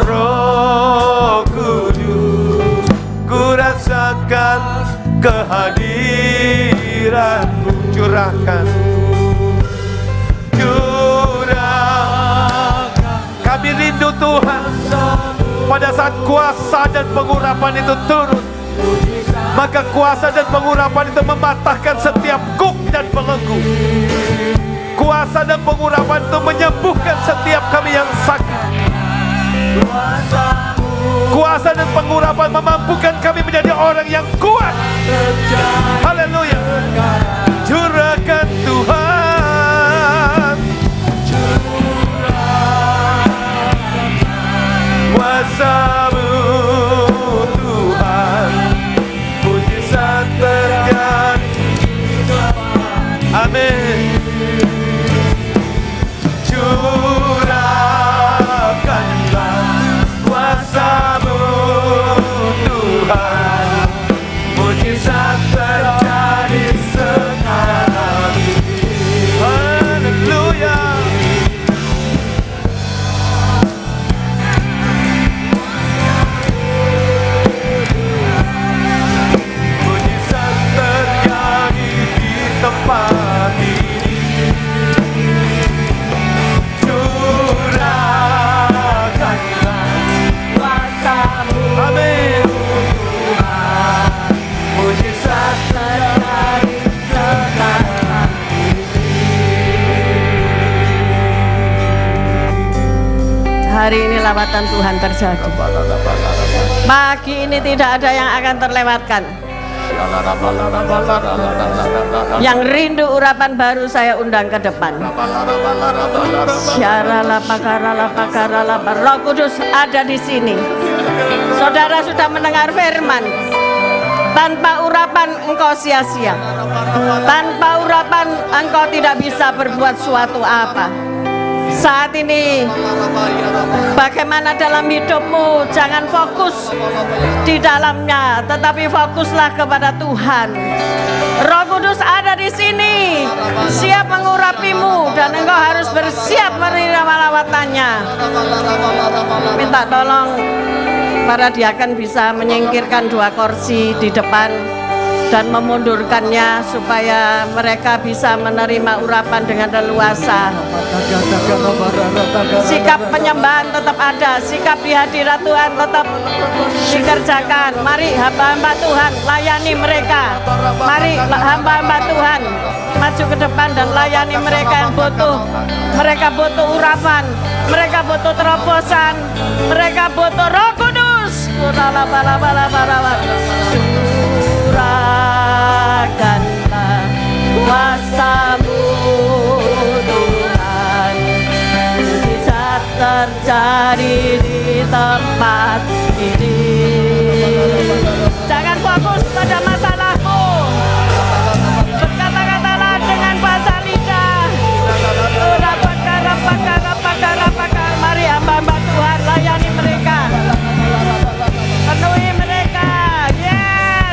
Speaker 3: Roh Kudus, ku rasakan kehadiran-Mu. Curahkan, kami rindu Tuhan. Pada saat kuasa dan pengurapan itu turun, maka kuasa dan pengurapan itu mematahkan setiap kuk dan belenggu. Kuasa dan pengurapan itu menyembuhkan setiap kami yang sakit. Kuasa dan pengurapan memampukan kami menjadi orang yang kuat. Haleluya. Curahkan Tuhan kuasa-Mu Tuhan, mujizat terjadi. Amin. Curahkanlah kuasa-Mu Tuhan, mujizat terjadi sekarang. Haleluya. Tempat ini curahkanlah kuasa-Mu. Amin. Mujizat terjadi sekarang ini.
Speaker 1: Hari ini lawatan Tuhan terjadi. Pagi ini tidak ada yang akan terlewatkan. Yang rindu urapan baru saya undang ke depan. Roh Kudus ada di sini. Saudara sudah mendengar firman.
Speaker 7: Tanpa urapan engkau sia-sia. Tanpa urapan engkau tidak bisa berbuat suatu apa. Saat ini bagaimana dalam hidupmu, jangan fokus di dalamnya, tetapi fokuslah kepada Tuhan. Roh Kudus ada di sini, siap mengurapimu, dan engkau harus bersiap menerima lawatannya. Minta tolong para diakan bisa menyingkirkan 2 kursi di depan dan memundurkannya supaya mereka bisa menerima urapan dengan leluasa. Sikap penyembahan tetap ada, sikap di hadirat Tuhan tetap dikerjakan. Mari hamba-hamba Tuhan layani mereka. Mari hamba-hamba Tuhan maju ke depan dan layani mereka yang butuh. Mereka butuh urapan, mereka butuh terobosan, mereka butuh Roh Kudus. Curahkanlah kuasa-Mu Tuhan, mujizat terjadi di tempat ini. Jangan fokus pada masalahmu, berkata-katalah dengan bahasa lidah. Mari hamba-hamba Tuhan layani mereka, penuhi mereka. Yeah.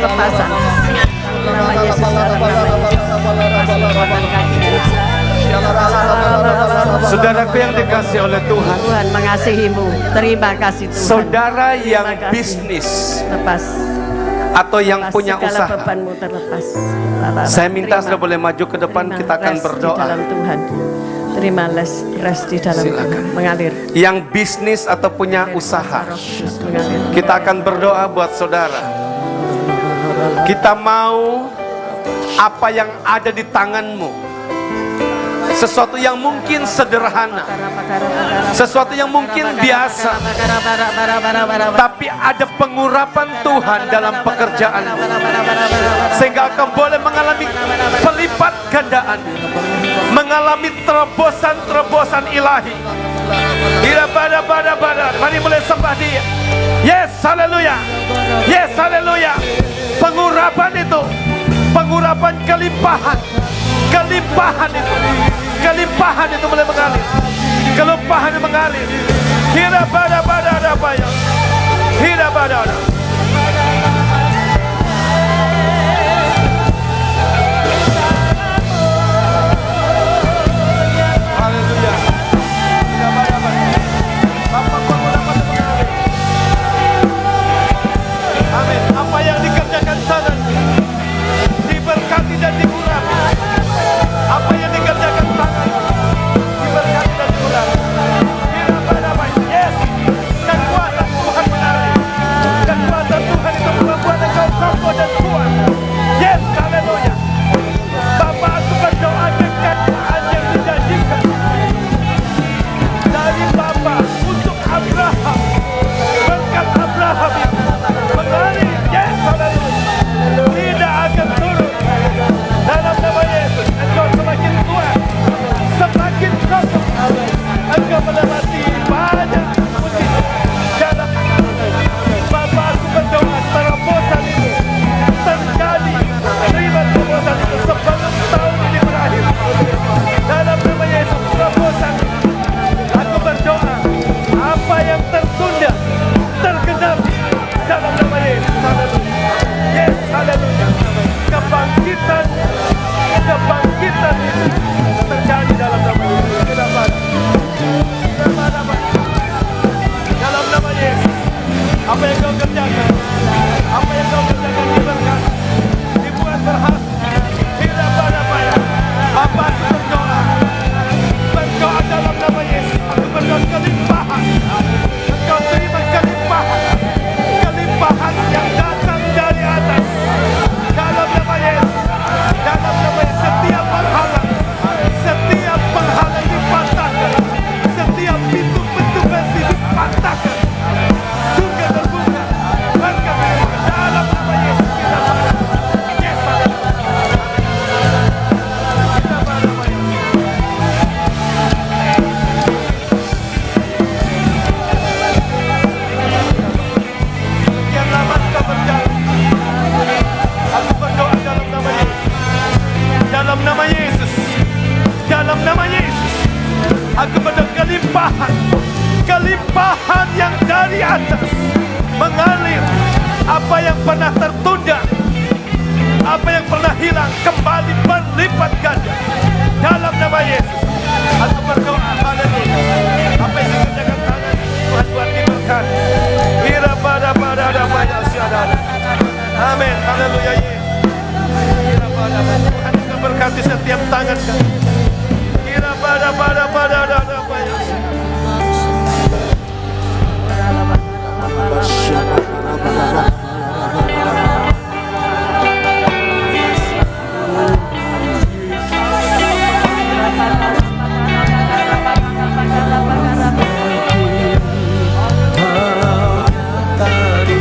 Speaker 7: kelepasan. Nama Yesus, dalam nama Yesus. Lepas kekuatan kaki gereja.
Speaker 5: Saudaraku yang dikasih oleh Tuhan,
Speaker 7: Tuhan mengasihimu. Terima kasih Tuhan.
Speaker 5: saudara yang
Speaker 7: Terima kasih.
Speaker 5: bisnis
Speaker 7: Lepas.
Speaker 5: atau yang
Speaker 7: Lepas
Speaker 5: punya
Speaker 7: segala
Speaker 5: usaha,
Speaker 7: bebanmu terlepas.
Speaker 5: saya minta
Speaker 7: Terima.
Speaker 5: sudah boleh maju ke depan,
Speaker 7: Terima
Speaker 5: kita akan
Speaker 7: rest di
Speaker 5: berdoa.
Speaker 7: dalam Tuhan. Terima rest di dalam
Speaker 5: Silakan.
Speaker 7: Tuhan. Mengalir.
Speaker 5: Yang bisnis atau punya usaha,
Speaker 7: Mengalir.
Speaker 5: kita akan berdoa buat saudara. Kita mau apa yang ada di tanganmu, sesuatu yang mungkin sederhana, sesuatu yang mungkin biasa, tapi ada pengurapan Tuhan dalam pekerjaan, sehingga akan boleh mengalami pelipat gandaan, mengalami terobosan-terobosan ilahi. Mari mulai sembah Dia. Yes, haleluya. Yes, haleluya. Pengurapan itu, pengurapan kelimpahan, kelimpahan itu, kelimpahan itu mulai mengalir, kelimpahan itu mengalir. Hira pada ya, hira pada. Haleluya. Amin. Apa yang dikerjakan sana diberkati dan diurapi. Apa yang dikerjakan tangan diberkati dan diurapi. Yes. Kekuatan Tuhan mengalir. Kekuatan Tuhan itu membuat engkau kokoh dan kuat. Yes, haleluya. Bapa, aku berdoa kekayaan yang dijanjikan dari Bapa untuk Abraham. Berkat Abraham itu mengalir. Yes, haleluya. Tidak akan turun. Dalam nama Yesus, engkau semakin kuat, semakin kokoh. Engkau melewati banyak musibah. Dalam Bapa, aku berdoa terobosan itu terjadi. Terima terobosan itu sebelum tahun ini berakhir. Dalam nama Yesus, terobosan. Aku berdoa apa yang tertunda tergenapi dalam nama Yesus. Haleluya. Yes, haleluya. Kebangkitan, kebangkitan itu terjadi dalam nama Yesus. Dalam nama Yesus. Apa yang kau kerjakan, apa yang kau kerjakan diberkati, dibuat berhasil. Tidak pada Bapa, aku berdoa, berdoa dalam nama Yesus. Aku berdoa kelimpahan. Engkau terima kelimpahan, kelimpahan yang datang dari atas. Dalam nama Yesus, dalam nama Yesus, setiap penghalang, setiap penghalang dipatahkan, setiap pintu-pintu besi dipatahkan. Surga terbuka, berkat terbuka. Dalam nama Yesus kita berdoa. Yes, haleluya. Kita berdoa. Sekian lama kau berjalan. Aku berdoa dalam nama Yesus. Dalam nama Yesus. Dalam nama Yesus. Aku berdoa kelimpahan. Kelimpahan yang dari atas mengalir. Apa yang pernah tertunda, apa yang pernah hilang kembali berlipat ganda. Dalam nama Yesus. Aku berdoa, haleluya. Apa yang dikerjakan tangan Tuhan buat diberkati. Kira pada banyak siadana. Amin. Haleluya. Kira pada Tuhan juga berkati setiap tangan kami. Kira pada banyak.
Speaker 4: Terjadi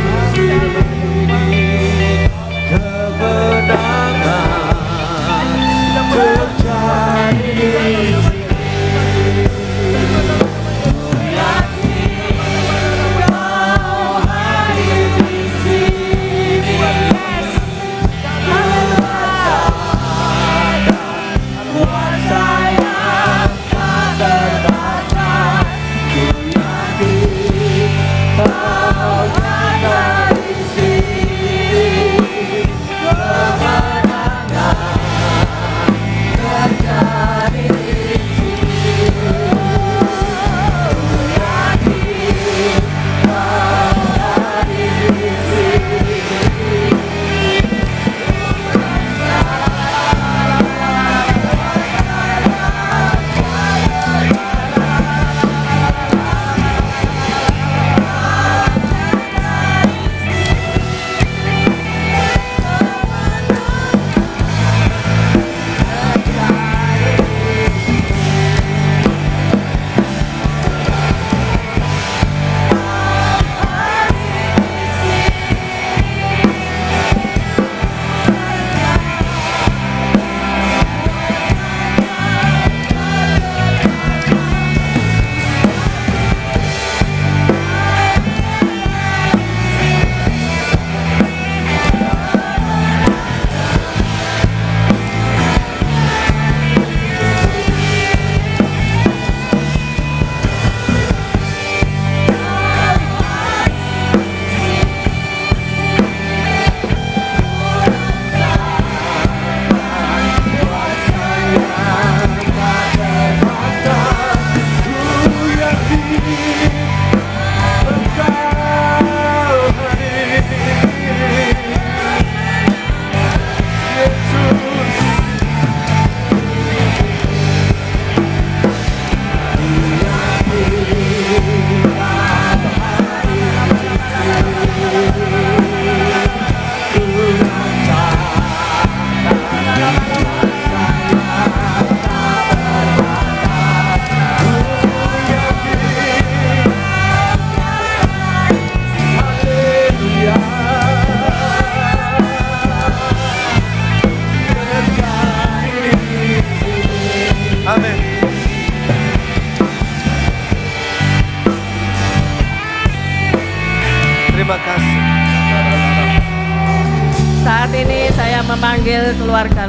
Speaker 7: saya memanggil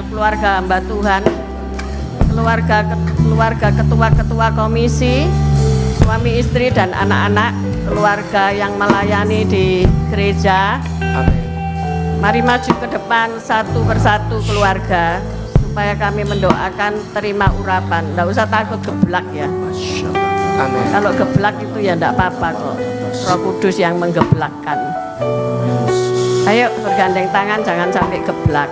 Speaker 7: keluarga hamba Tuhan, keluarga ketua-ketua komisi, suami istri dan anak-anak, keluarga yang melayani di gereja.
Speaker 5: Amin.
Speaker 7: Mari maju ke depan satu persatu keluarga, supaya kami mendoakan terima urapan. Nggak usah takut geblak ya.
Speaker 5: Amin.
Speaker 7: Kalau geblak itu ya enggak apa-apa kok. Roh Kudus yang menggeblakkan. Ayo bergandeng tangan, jangan sampai geblak.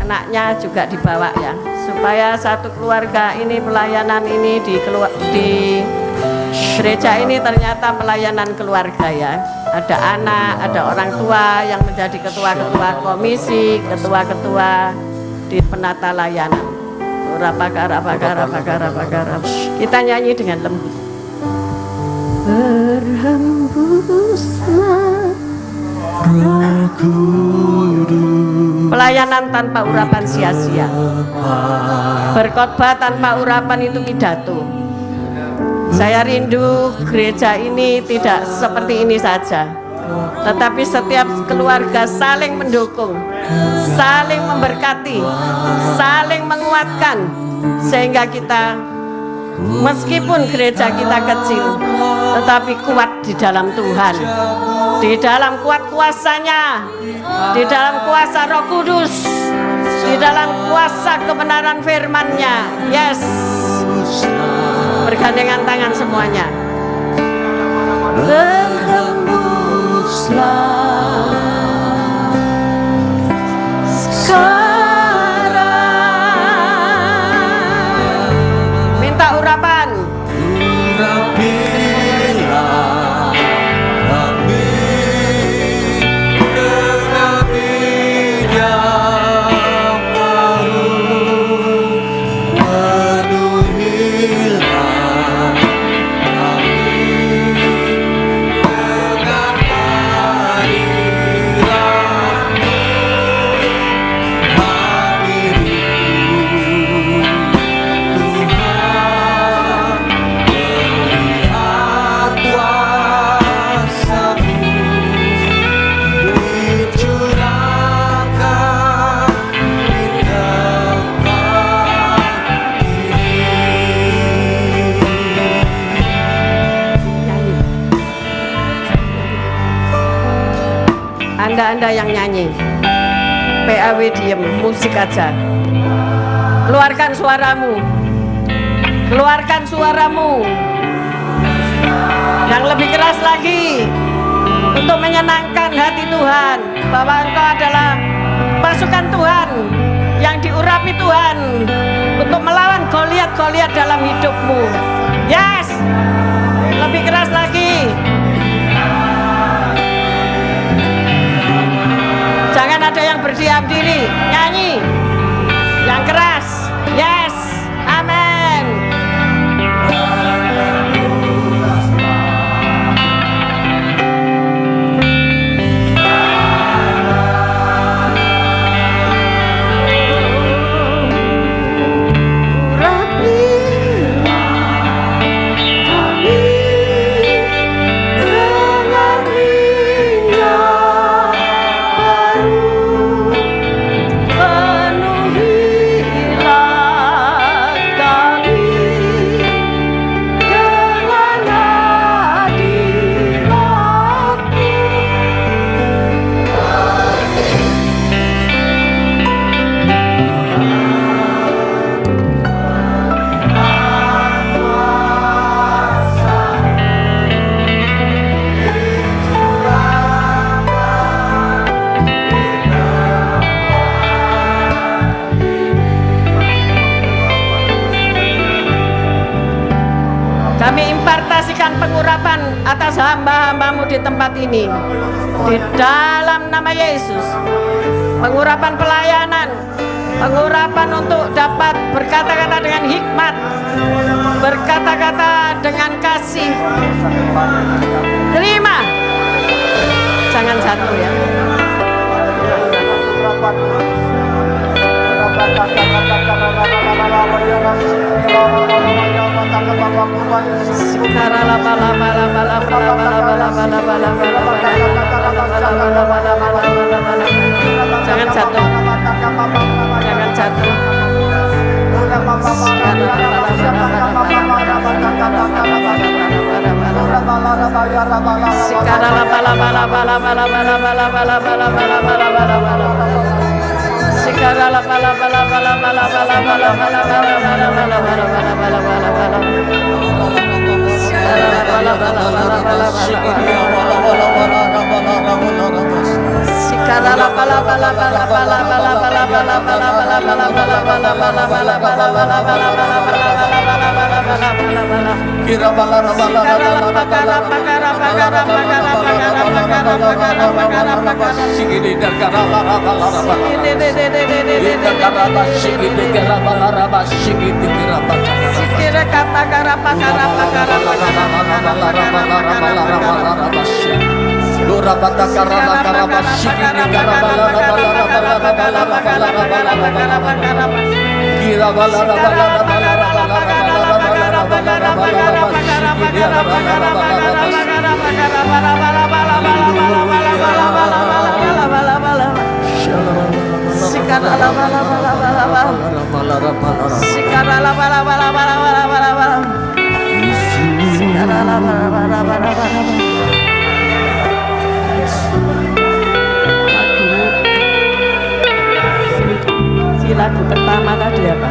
Speaker 7: Anaknya juga dibawa ya, supaya satu keluarga ini pelayanan ini di gereja ini ternyata pelayanan keluarga ya. Ada anak, ada orang tua yang menjadi ketua-ketua komisi, ketua-ketua di penata layanan. Kita nyanyi dengan lembut. Berhembuslah Roh Kudus. Pelayanan tanpa urapan sia-sia. Berkhotbah tanpa urapan itu pidato. Saya rindu gereja ini tidak seperti ini saja, tetapi setiap keluarga saling mendukung, saling memberkati, saling menguatkan, sehingga kita meskipun gereja kita kecil, tetapi kuat di dalam Tuhan, di dalam kuat kuasanya, di dalam kuasa Roh Kudus, di dalam kuasa kebenaran firman-Nya. Yes, bergandengan tangan semuanya. Berhembuslah sekarang. Minta urapan. Anda yang nyanyi, PAW diem, musik aja. Keluarkan suaramu, keluarkan suaramu yang lebih keras lagi untuk menyenangkan hati Tuhan, bahwa Engkau adalah pasukan Tuhan yang diurapi Tuhan untuk melawan Goliat-Goliat dalam hidupmu. Yes, lebih keras lagi. Jangan ada yang berdiam diri, nyanyi yang keras. Yes, amin. Kami impartasikan pengurapan atas hamba-hambamu di tempat ini, di dalam nama Yesus. Pengurapan pelayanan, pengurapan untuk dapat berkata-kata dengan hikmat, berkata-kata dengan kasih. Terima, jangan satu ya. Si lagu pertama tadi apa?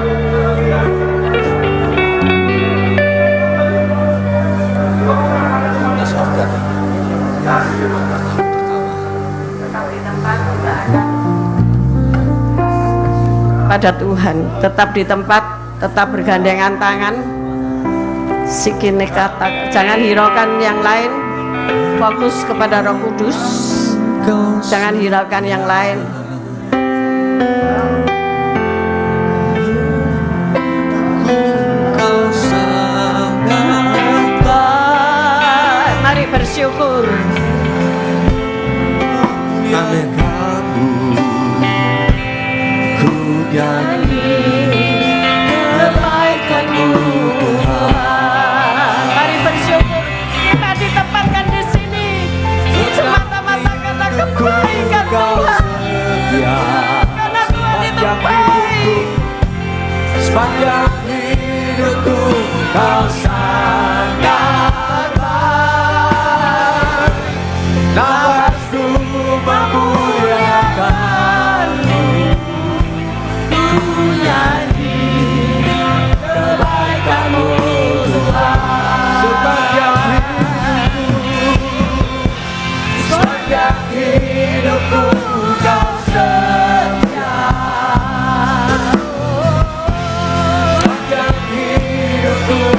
Speaker 7: Pada Tuhan, tetap di tempat, tetap bergandengan tangan. Sikine kata, jangan hiraukan yang lain, fokus kepada Roh Kudus. Jangan hiraukan yang lain. Mari bersyukur.
Speaker 3: Amin. Ku nyanyi
Speaker 7: kebaikan-Mu Tuhan. Mari bersyukur. Kita ditempatkan di sini semata-mata karena kebaikan Tuhan. Karena Tuhan itu baik.
Speaker 3: sepanjang hidupku Kau sangat baik. Nafasku memuliakan-Mu, ku nyanyi kebaikan-Mu Tuhan. Sepanjang hidupku Kau setia. Sepanjang hidupku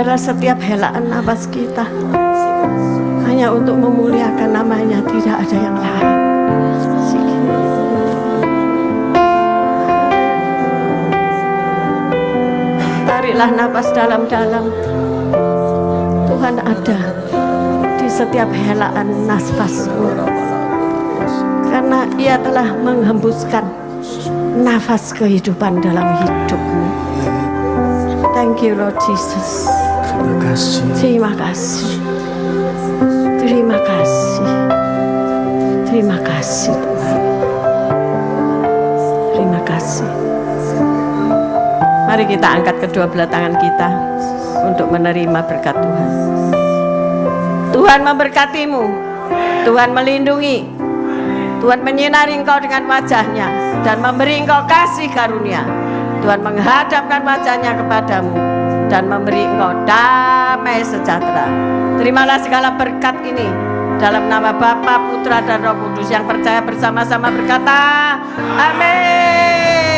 Speaker 7: Biarlah setiap helaan nafas kita hanya untuk memuliakan namanya, tidak ada yang lain. Tariklah nafas dalam-dalam. Tuhan ada di setiap helaan nafasmu, karena Ia telah menghembuskan nafas kehidupan dalam hidupmu. Thank you Lord Jesus.
Speaker 3: Terima kasih.
Speaker 7: Terima kasih. Terima kasih. Terima kasih Tuhan. Terima kasih. Mari kita angkat kedua belah tangan kita untuk menerima berkat Tuhan. Tuhan memberkatimu. Tuhan melindungi. Tuhan menyinari engkau dengan wajah-Nya dan memberi engkau kasih karunia. Tuhan menghadapkan wajah-Nya kepadamu dan memberi engkau damai sejahtera. Terimalah segala berkat ini dalam nama Bapa, Putra, dan Roh Kudus. Yang percaya bersama-sama berkata, amin.